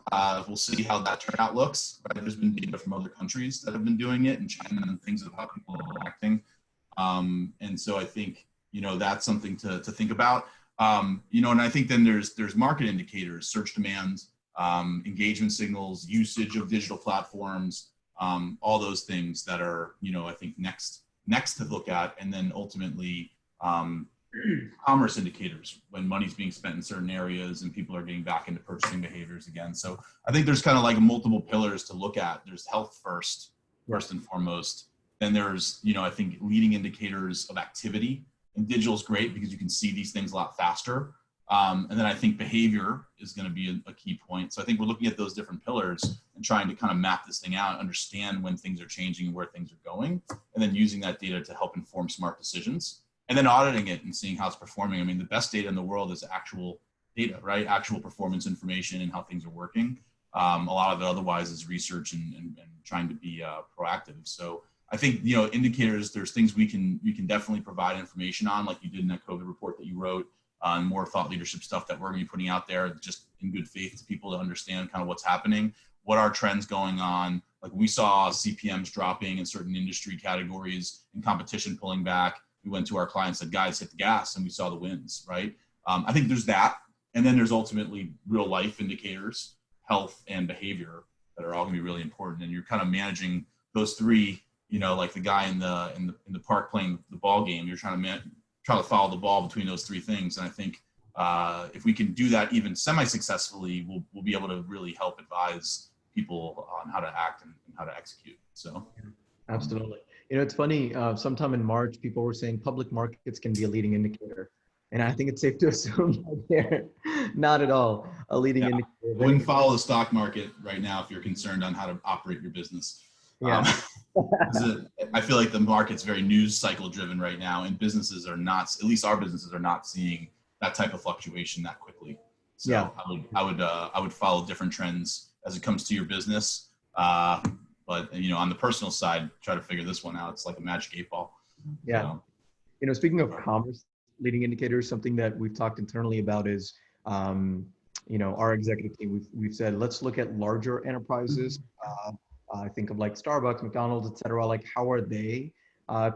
Speaker 2: we'll see how that turnout looks. Right? There's been data from other countries that have been doing it, and China and things of how people are acting. And so I think, that's something to think about. And I think then there's market indicators, search demand, engagement signals, usage of digital platforms, all those things that are, I think next to look at. And then ultimately, commerce indicators, when money's being spent in certain areas and people are getting back into purchasing behaviors again. So I think there's kind of like multiple pillars to look at. There's health first and foremost. Then there's, I think leading indicators of activity, and digital is great because you can see these things a lot faster. And then I think behavior is going to be a key point. So I think we're looking at those different pillars and trying to kind of map this thing out, understand when things are changing and where things are going, and then using that data to help inform smart decisions, and then auditing it and seeing how it's performing. I mean, the best data in the world is actual data, right? Actual performance information and how things are working. A lot of it otherwise is research and trying to be proactive. So I think, indicators, there's things we can definitely provide information on, like you did in that COVID report that you wrote, on more thought leadership stuff that we're going to be putting out there just in good faith to people to understand kind of what's happening, what are trends going on. Like we saw CPMs dropping in certain industry categories and competition pulling back. We went to our clients and said, guys, hit the gas, and we saw the wins, right? I think there's that. And then there's ultimately real life indicators, health and behavior, that are all going to be really important. And you're kind of managing those three, like the guy in the park playing the ball game. You're trying to follow the ball between those three things. And I think if we can do that even semi-successfully, we'll be able to really help advise people on how to act and how to execute. So,
Speaker 1: absolutely. It's funny. Sometime in March, people were saying public markets can be a leading indicator, and I think it's safe to assume that they're not at all a leading indicator.
Speaker 2: Wouldn't follow the stock market right now if you're concerned on how to operate your business.
Speaker 1: Yeah.
Speaker 2: I feel like the market's very news cycle driven right now, and businesses are not, at least our businesses are not seeing that type of fluctuation that quickly. So yeah. I would follow different trends as it comes to your business. But on the personal side, try to figure this one out. It's like a magic 8-ball.
Speaker 1: Yeah. So. Speaking of commerce leading indicators, something that we've talked internally about is, our executive team, we've said, let's look at larger enterprises. I think of like Starbucks, McDonald's, et cetera. Like, how are they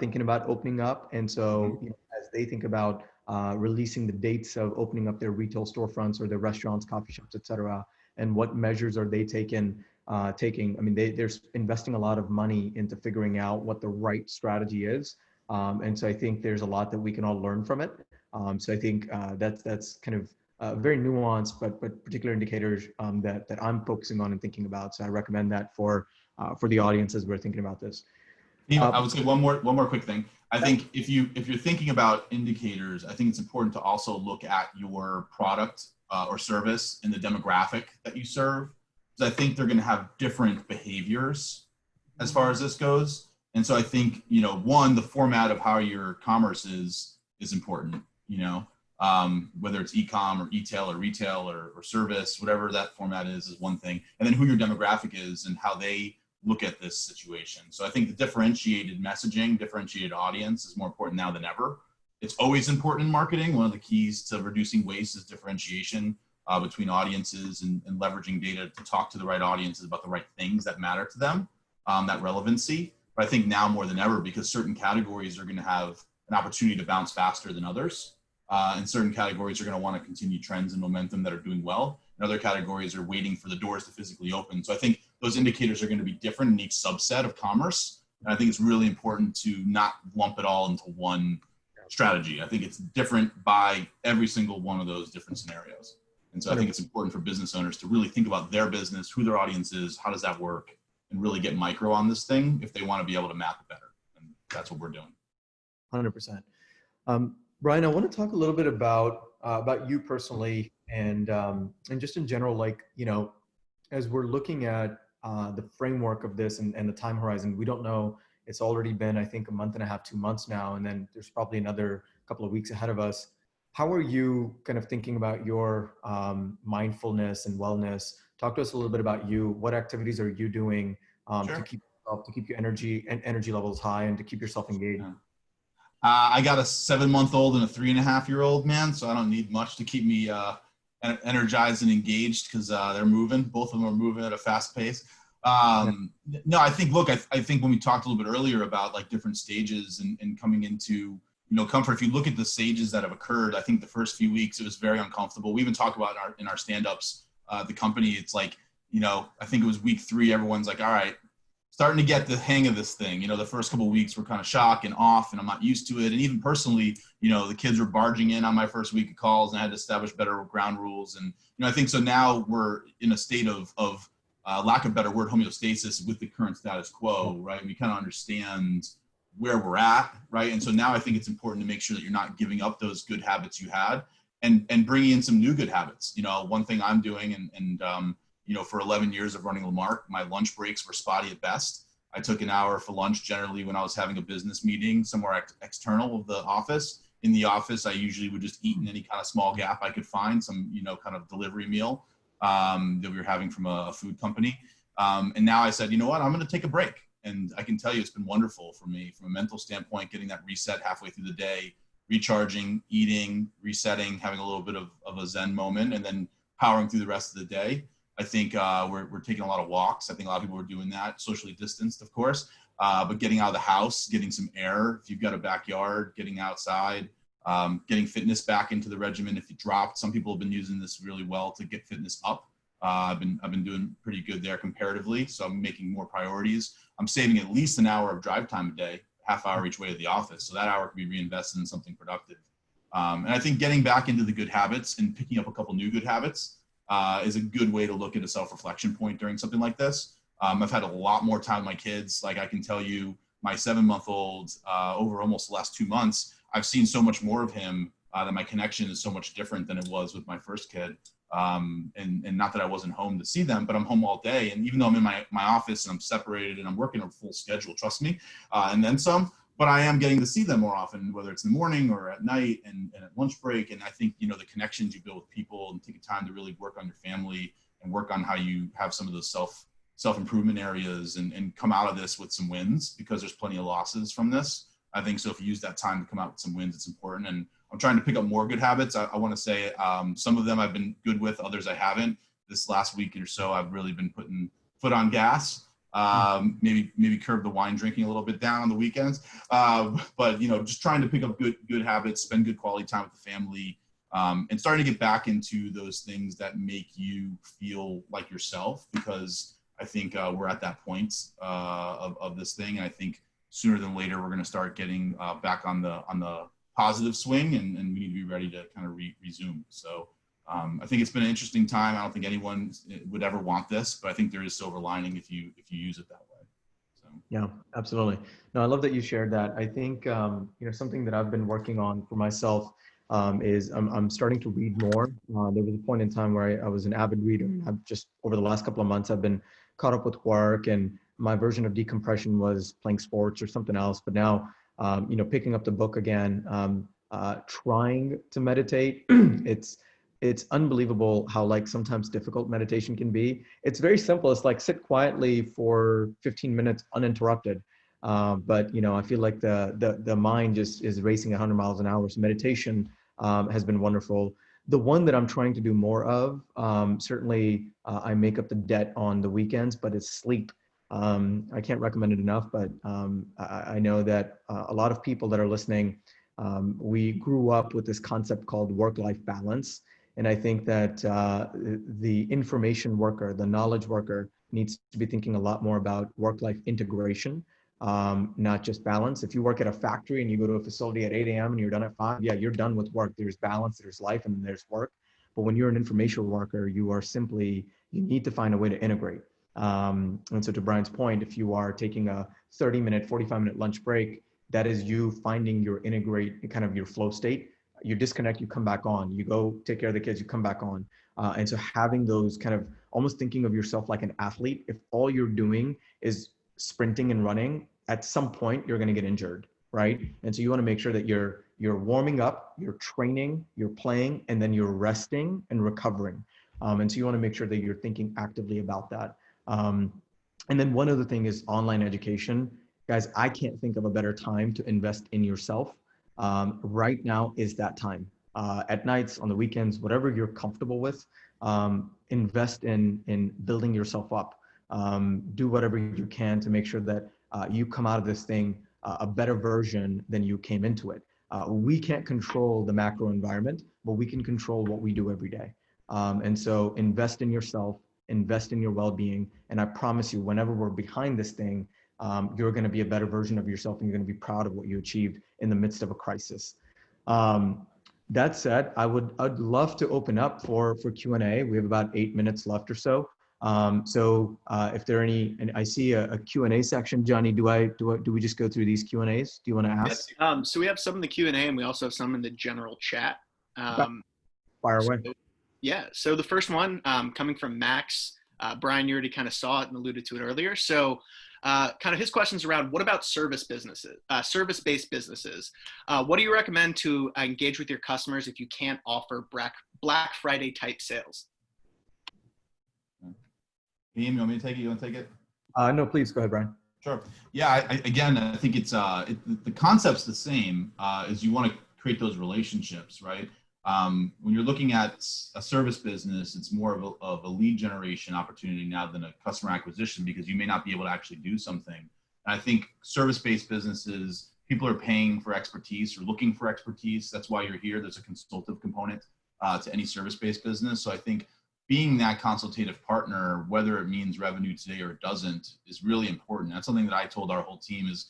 Speaker 1: thinking about opening up? And so as they think about releasing the dates of opening up their retail storefronts or their restaurants, coffee shops, et cetera, and what measures are they taking? I mean, they're investing a lot of money into figuring out what the right strategy is. And so I think there's a lot that we can all learn from it. So I think that's kind of very nuanced, but particular indicators that I'm focusing on and thinking about. So I recommend that for the audience as we're thinking about this.
Speaker 2: I would say one more quick thing. I think if you're thinking about indicators, I think it's important to also look at your product or service and the demographic that you serve. Because I think they're going to have different behaviors as far as this goes. And so I think, one, the format of how your commerce is important, whether it's e-com or e-tail or retail or service, whatever that format is one thing. And then who your demographic is and how they look at this situation. So I think the differentiated messaging, differentiated audience is more important now than ever. It's always important in marketing. One of the keys to reducing waste is differentiation between audiences and leveraging data to talk to the right audiences about the right things that matter to them, that relevancy. But I think now more than ever, because certain categories are going to have an opportunity to bounce faster than others. And certain categories are going to want to continue trends and momentum that are doing well. And other categories are waiting for the doors to physically open. So I think those indicators are going to be different in each subset of commerce. And I think it's really important to not lump it all into one strategy. I think it's different by every single one of those different scenarios. And so I think it's important for business owners to really think about their business, who their audience is, how does that work, and really get micro on this thing if they want to be able to map it better. And that's what we're doing.
Speaker 1: 100%. Bryan, I want to talk a little bit about you personally and just in general, like, as we're looking at the framework of this and the time horizon, we don't know. It's already been, I think, a month and a half, 2 months now, and then there's probably another couple of weeks ahead of us. How are you kind of thinking about your mindfulness and wellness? Talk to us a little bit about you. What activities are you doing to keep your energy levels high and to keep yourself engaged?
Speaker 2: Yeah. I got a 7-month-old and a 3.5-year-old, man, so I don't need much to keep me energized and engaged because they're moving. Both of them are moving at a fast pace. No, I think, look, I think when we talked a little bit earlier about like different stages and coming into, comfort. If you look at the stages that have occurred, I think the first few weeks, it was very uncomfortable. We even talk about in our stand-ups, the company, it's like, I think it was week 3, everyone's like, all right, starting to get the hang of this thing. The first couple of weeks were kind of shock and off, and I'm not used to it. And even personally, the kids were barging in on my first week of calls, and I had to establish better ground rules. And, I think so now we're in a state of lack of better word, homeostasis with the current status quo, right? We kind of understand where we're at, right? And so now I think it's important to make sure that you're not giving up those good habits you had and bringing in some new good habits. One thing I'm doing, and for 11 years of running Lamarck, my lunch breaks were spotty at best. I took an hour for lunch generally when I was having a business meeting somewhere external of the office. In the office, I usually would just eat in any kind of small gap I could find, some, kind of delivery meal that we were having from a food company. And now I said, you know what, I'm going to take a break. And I can tell you it's been wonderful for me from a mental standpoint, getting that reset halfway through the day, recharging, eating, resetting, having a little bit of a Zen moment, and then powering through the rest of the day. I think we're taking a lot of walks. I think a lot of people are doing that, socially distanced, of course, but getting out of the house, getting some air. If you've got a backyard, getting outside, getting fitness back into the regimen. If you dropped, some people have been using this really well to get fitness up. I've been doing pretty good there comparatively, so I'm making more priorities. I'm saving at least an hour of drive time a day, half hour each way to the office, so that hour can be reinvested in something productive. And I think getting back into the good habits and picking up a couple new good habits is a good way to look at a self-reflection point during something like this. I've had a lot more time with my kids. Like I can tell you, my 7-month-old, over almost the last 2 months, I've seen so much more of him that my connection is so much different than it was with my first kid. And not that I wasn't home to see them, but I'm home all day. And even though I'm in my office and I'm separated and I'm working a full schedule, trust me, and then some, but I am getting to see them more often, whether it's in the morning or at night and at lunch break. And I think, the connections you build with people and take time to really work on your family and work on how you have some of those self-improvement areas and come out of this with some wins, because there's plenty of losses from this. I think so if you use that time to come out with some wins, it's important. And I'm trying to pick up more good habits. I want to say some of them I've been good with, others I haven't. This last week or so, I've really been putting foot on gas. Maybe curb the wine drinking a little bit down on the weekends. But just trying to pick up good habits, spend good quality time with the family, and starting to get back into those things that make you feel like yourself. Because I think we're at that point of this thing, and I think sooner than later we're going to start getting back on the positive swing, and we need to be ready to kind of resume. So I think it's been an interesting time. I don't think anyone would ever want this, but I think there is silver lining if you use it that way. So.
Speaker 1: Yeah, absolutely. No, I love that you shared that. I think something that I've been working on for myself is I'm starting to read more. There was a point in time where I was an avid reader, and I've just over the last couple of months I've been caught up with work, and my version of decompression was playing sports or something else. But now, picking up the book again, trying to meditate, it's unbelievable how sometimes difficult meditation can be. It's very simple. It's like sit quietly for 15 minutes uninterrupted. But I feel like the mind just is racing 100 miles an hour. So meditation has been wonderful. The one that I'm trying to do more of, certainly I make up the debt on the weekends, but it's sleep. I can't recommend it enough, but I know that a lot of people that are listening, we grew up with this concept called work-life balance. And I think that the information worker, the knowledge worker, needs to be thinking a lot more about work-life integration, not just balance. If you work at a factory and you go to a facility at 8 a.m. and you're done at 5, yeah, you're done with work. There's balance, there's life, and there's work. But when you're an information worker, you need to find a way to integrate. And so to Bryan's point, if you are taking a 30-minute, 45-minute lunch break, that is you finding your integrate, kind of your flow state. You disconnect, you come back on, you go take care of the kids, you come back on. And so having those kind of almost thinking of yourself like an athlete, if all you're doing is sprinting and running, at some point you're going to get injured, right? And so you want to make sure that you're warming up, you're training, you're playing, and then you're resting and recovering. And so you want to make sure that you're thinking actively about that. And then one other thing is online education. Guys, I can't think of a better time to invest in yourself. Right now is that time. At nights, on the weekends, whatever you're comfortable with, invest in building yourself up. Do whatever you can to make sure that you come out of this thing a better version than you came into it. We can't control the macro environment, but we can control what we do every day. And so invest in yourself, invest in your well-being. And I promise you, whenever we're behind this thing, you're going to be a better version of yourself, and you're going to be proud of what you achieved in the midst of a crisis. That said, I'd love to open up for Q&A. We have about 8 minutes left or so. If there are any, and I see a Q&A section, Johnny, do we just go through these Q&As? Do you want to ask?
Speaker 3: Yes. So we have some in the Q&A, and we also have some in the general chat.
Speaker 1: Fire away.
Speaker 3: Yeah. So the first one coming from Max. Bryan, you already kind of saw it and alluded to it earlier. So kind of his questions around, what about service-based businesses? What do you recommend to engage with your customers if you can't offer Black Friday type sales?
Speaker 2: Faheem, you want me to take it? You want to take it?
Speaker 1: No, please go ahead, Bryan.
Speaker 2: Sure. Yeah, I think it's the concept's the same. Is you want to create those relationships, right? When you're looking at a service business, it's more of a lead generation opportunity now than a customer acquisition, because you may not be able to actually do something. And I think service-based businesses, people are paying for expertise or looking for expertise. That's why you're here. There's a consultative component to any service-based business. So I think being that consultative partner, whether it means revenue today or it doesn't, is really important. That's something that I told our whole team is,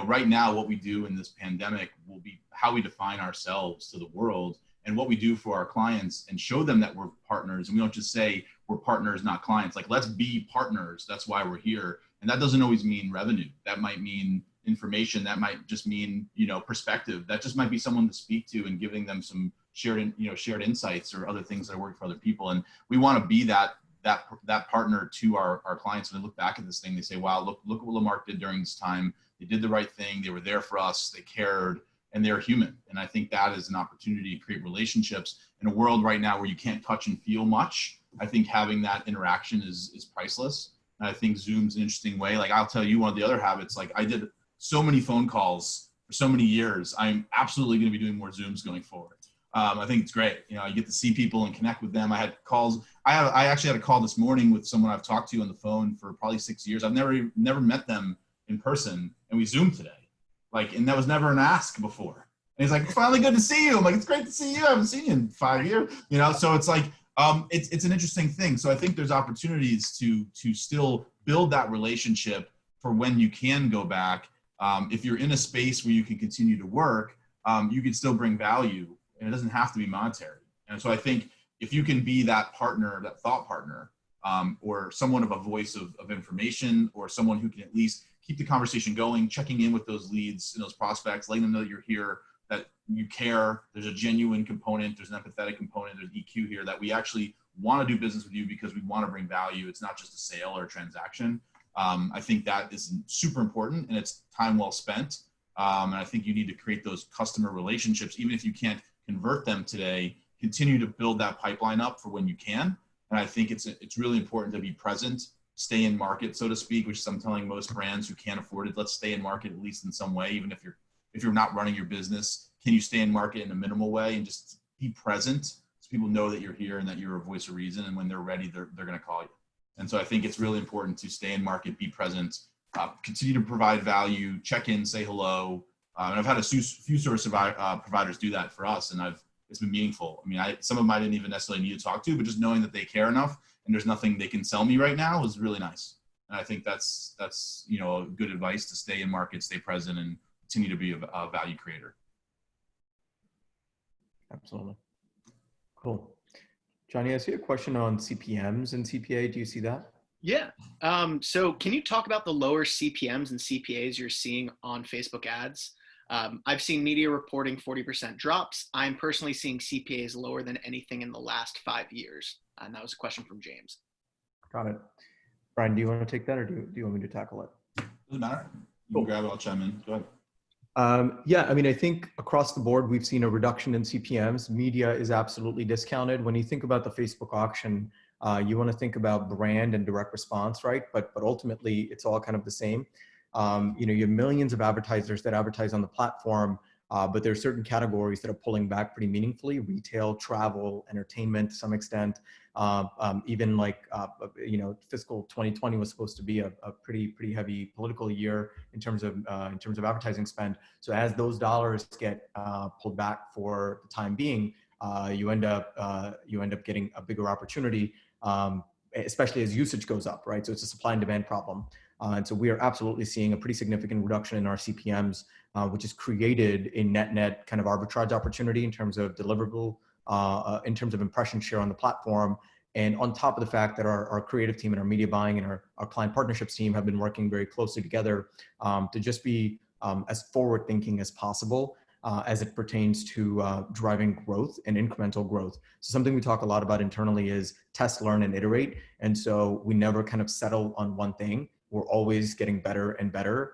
Speaker 2: right now what we do in this pandemic will be how we define ourselves to the world and what we do for our clients, and show them that we're partners. And we don't just say we're partners, not clients. Like, let's be partners. That's why we're here. And that doesn't always mean revenue. That might mean information. That might just mean, perspective. That just might be someone to speak to and giving them some shared insights or other things that are working for other people. And we want to be that partner to our clients. When they look back at this thing, they say, wow, look what Lamarck did during this time. They did the right thing. They were there for us. They cared. And they're human. And I think that is an opportunity to create relationships in a world right now where you can't touch and feel much. I think having that interaction is priceless. And I think Zoom's an interesting way. Like, I'll tell you one of the other habits, like, I did so many phone calls for so many years. I'm absolutely going to be doing more Zooms going forward. I think it's great. You get to see people and connect with them. I had calls. I actually had a call this morning with someone I've talked to on the phone for probably 6 years. I've never met them in person, and we Zoomed today. And that was never an ask before. And he's like, finally good to see you. I'm like, it's great to see you. I haven't seen you in 5 years. So it's like, it's an interesting thing. So I think there's opportunities to still build that relationship for when you can go back. If you're in a space where you can continue to work, you can still bring value, and it doesn't have to be monetary. And so I think if you can be that partner, that thought partner, or someone of a voice of information, or someone who can at least keep the conversation going, checking in with those leads and those prospects, letting them know that you're here, that you care, there's a genuine component, there's an empathetic component, there's EQ here, that we actually want to do business with you because we want to bring value. It's not just a sale or a transaction. I think that is super important, and it's time well spent. And I think you need to create those customer relationships, even if you can't convert them today. Continue to build that pipeline up for when you can. And I think it's really important to be present, stay in market, so to speak, which is I'm telling most brands who can't afford it, let's stay in market at least in some way, even if you're not running your business. Can you stay in market in a minimal way and just be present so people know that you're here and that you're a voice of reason, and when they're ready, they're going to call you. And so I think it's really important to stay in market, be present, continue to provide value, check in, say hello. And I've had a few service providers do that for us, and it's been meaningful. I mean, some of them I didn't even necessarily need to talk to, but just knowing that they care enough and there's nothing they can sell me right now is really nice. And I think that's good advice, to stay in market, stay present, and continue to be a value creator.
Speaker 1: Absolutely. Cool. Johnny, I see a question on CPMs and CPA. Do you see that?
Speaker 3: Yeah. So can you talk about the lower CPMs and CPAs you're seeing on Facebook ads? I've seen media reporting 40% drops. I'm personally seeing CPAs lower than anything in the last 5 years. And that was a question from James.
Speaker 1: Got it. Bryan, do you want to take that, or do you want me to tackle it?
Speaker 2: Doesn't matter. You can grab it, I'll chime in. Go ahead.
Speaker 1: Yeah, I mean, I think across the board, we've seen a reduction in CPMs. Media is absolutely discounted. When you think about the Facebook auction, you want to think about brand and direct response, right? But ultimately, it's all kind of the same. You have millions of advertisers that advertise on the platform. but there are certain categories that are pulling back pretty meaningfully: retail, travel, entertainment to some extent. Even like, fiscal 2020 was supposed to be a pretty heavy political year in terms of advertising spend. So as those dollars get pulled back for the time being, you end up getting a bigger opportunity, especially as usage goes up, right? So it's a supply and demand problem. And so we are absolutely seeing a pretty significant reduction in our CPMs, which has created a net kind of arbitrage opportunity in terms of deliverable, in terms of impression share on the platform. And on top of the fact that our creative team and our media buying and our client partnerships team have been working very closely together to just be as forward thinking as possible as it pertains to driving growth and incremental growth. So something we talk a lot about internally is test, learn, and iterate. And so we never kind of settle on one thing. We're always getting better and better.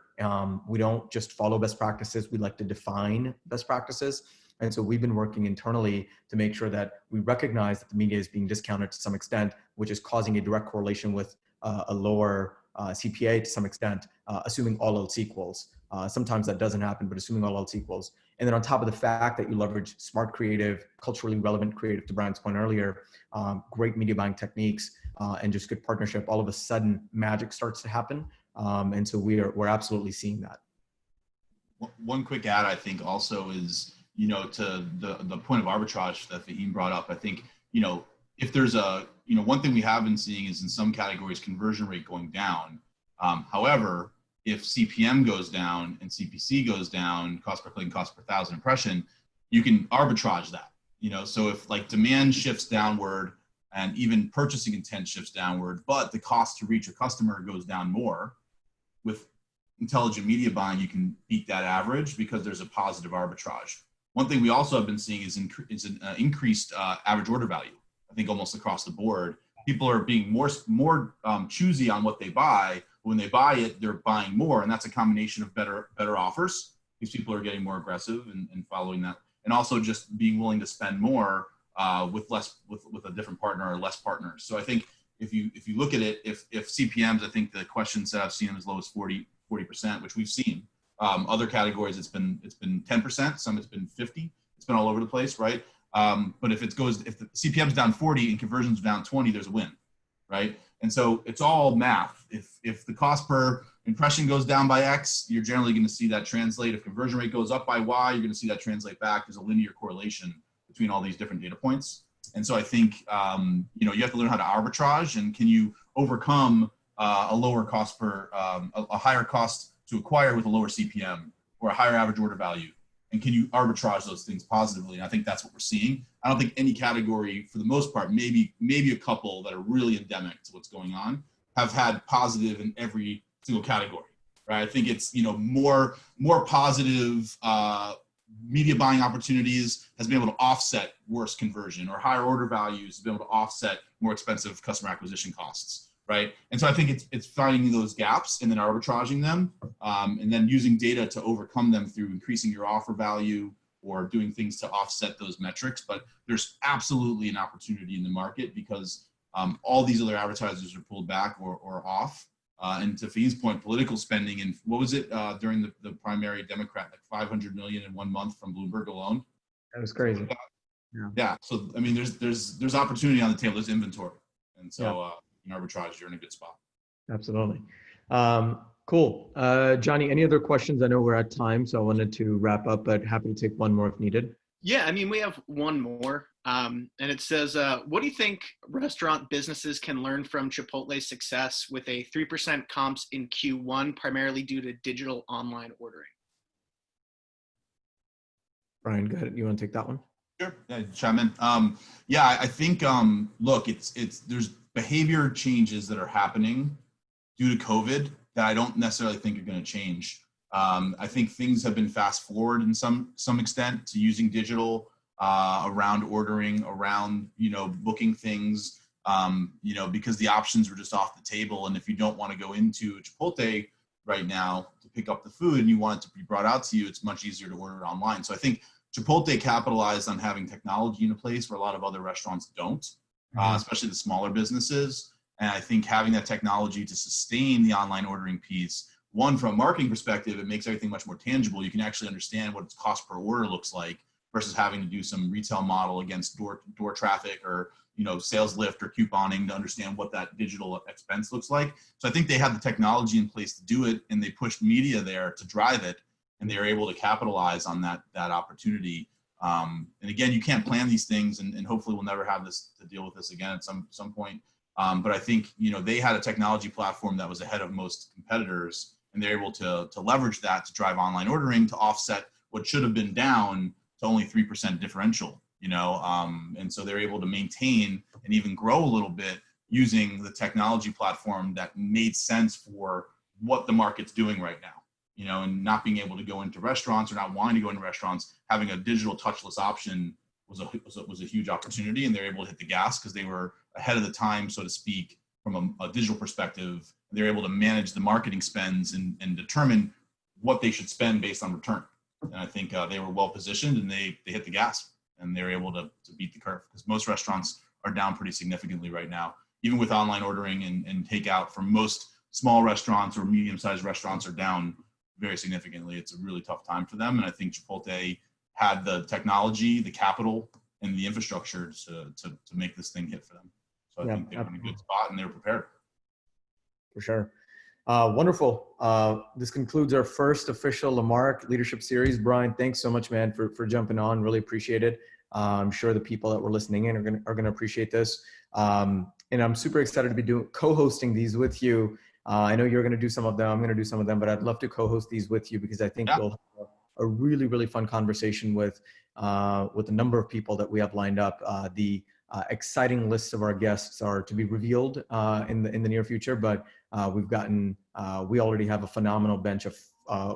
Speaker 1: We don't just follow best practices. We like to define best practices. And so we've been working internally to make sure that we recognize that the media is being discounted to some extent, which is causing a direct correlation with a lower CPA to some extent, assuming all else equals. Sometimes that doesn't happen, but assuming all else equals. And then on top of the fact that you leverage smart creative, culturally relevant creative, to Bryan's point earlier, great media buying techniques, and just good partnership, all of a sudden magic starts to happen. And so we're absolutely seeing that.
Speaker 2: One quick add, I think, also is, to the point of arbitrage that Faheem brought up. I think, if there's one thing we have been seeing is in some categories, conversion rate going down. However, if CPM goes down and CPC goes down, cost per click and cost per thousand impression, you can arbitrage that. So if like demand shifts downward and even purchasing intent shifts downward, but the cost to reach a customer goes down more, with intelligent media buying, you can beat that average because there's a positive arbitrage. One thing we also have been seeing is an increased average order value. I think almost across the board, people are being more choosy on what they buy. When they buy it, they're buying more, and that's a combination of better offers. These people are getting more aggressive and following that, and also just being willing to spend more with a different partner or less partners. So I think if you look at it, if CPMs, I think the question said I've seen them as low as 40%, which we've seen. Other categories, it's been 10%, some it's been 50%. It's been all over the place, right? But if the CPM's down 40 and conversion's down 20, there's a win, right? And so it's all math. If the cost per impression goes down by X, you're generally going to see that translate. If conversion rate goes up by Y, you're going to see that translate back. There's a linear correlation between all these different data points. And so I think, you have to learn how to arbitrage, and can you overcome a lower cost a higher cost to acquire with a lower CPM or a higher average order value? And can you arbitrage those things positively? And I think that's what we're seeing. I don't think any category, for the most part, maybe a couple that are really endemic to what's going on, have had positive in every single category, right? I think it's, more positive media buying opportunities has been able to offset worse conversion, or higher order values has been able to offset more expensive customer acquisition costs. Right. And so I think it's finding those gaps and then arbitraging them, and then using data to overcome them through increasing your offer value or doing things to offset those metrics. But there's absolutely an opportunity in the market because all these other advertisers are pulled back or off. And to Faheem's point, political spending, and what was it during the primary Democrat, like $500 million in 1 month from Bloomberg alone?
Speaker 1: That was crazy.
Speaker 2: Yeah. So, I mean, there's opportunity on the table. There's inventory. And so, in arbitrage, you're in a good spot.
Speaker 1: Absolutely. Cool. Johnny, any other questions? I know we're at time, so I wanted to wrap up, but happy to take one more if needed.
Speaker 3: Yeah, I mean, we have one more, and it says, what do you think restaurant businesses can learn from Chipotle's success with a 3% comps in Q1, primarily due to digital online ordering?
Speaker 1: Bryan, go ahead. You want to take that one?
Speaker 2: Sure. Yeah, chime in. I think, look, there's behavior changes that are happening due to COVID that I don't necessarily think are going to change. I think things have been fast forward in some extent to using digital around ordering, around, booking things, because the options were just off the table. And if you don't want to go into a Chipotle right now to pick up the food and you want it to be brought out to you, it's much easier to order it online. So I think Chipotle capitalized on having technology in a place where a lot of other restaurants don't, especially the smaller businesses. And I think having that technology to sustain the online ordering piece one, from a marketing perspective, it makes everything much more tangible. You can actually understand what its cost per order looks like versus having to do some retail model against door traffic or, sales lift or couponing to understand what that digital expense looks like. So I think they had the technology in place to do it, and they pushed media there to drive it, and they were able to capitalize on that opportunity. And again, you can't plan these things, and hopefully we'll never have to deal with this again at some point. But I think, they had a technology platform that was ahead of most competitors, and they're able to leverage that to drive online ordering to offset what should have been down to only 3% differential, and so they're able to maintain and even grow a little bit using the technology platform that made sense for what the market's doing right now, and not being able to go into restaurants or not wanting to go into restaurants, having a digital touchless option was a huge opportunity, and they're able to hit the gas because they were ahead of the time, so to speak, from a digital perspective. They're able to manage the marketing spends and determine what they should spend based on return. And I think they were well positioned, and they hit the gas, and they were able to beat the curve, because most restaurants are down pretty significantly right now, even with online ordering and takeout. For most small restaurants or medium-sized restaurants are down very significantly. It's a really tough time for them, and I think Chipotle had the technology, the capital, and the infrastructure to make this thing hit for them. So I think they were in a good spot, and they were prepared.
Speaker 1: For sure. Wonderful. This concludes our first official Lamarck Leadership Series. Bryan, thanks so much, man, for jumping on. Really appreciate it. I'm sure the people that were listening in are gonna appreciate this. And I'm super excited to be co-hosting these with you. I know you're gonna do some of them. I'm gonna do some of them, but I'd love to co-host these with you, because I think we'll have a really, really fun conversation with a number of people that we have lined up. The exciting lists of our guests are to be revealed in the near future, but we already have a phenomenal bench of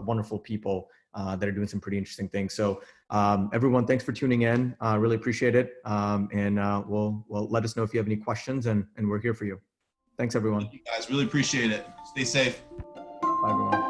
Speaker 1: wonderful people that are doing some pretty interesting things. So everyone, thanks for tuning in. Really appreciate it. And we'll let us know if you have any questions, and we're here for you. Thanks, everyone.
Speaker 2: Thank you guys. Really appreciate it. Stay safe.
Speaker 1: Bye, everyone.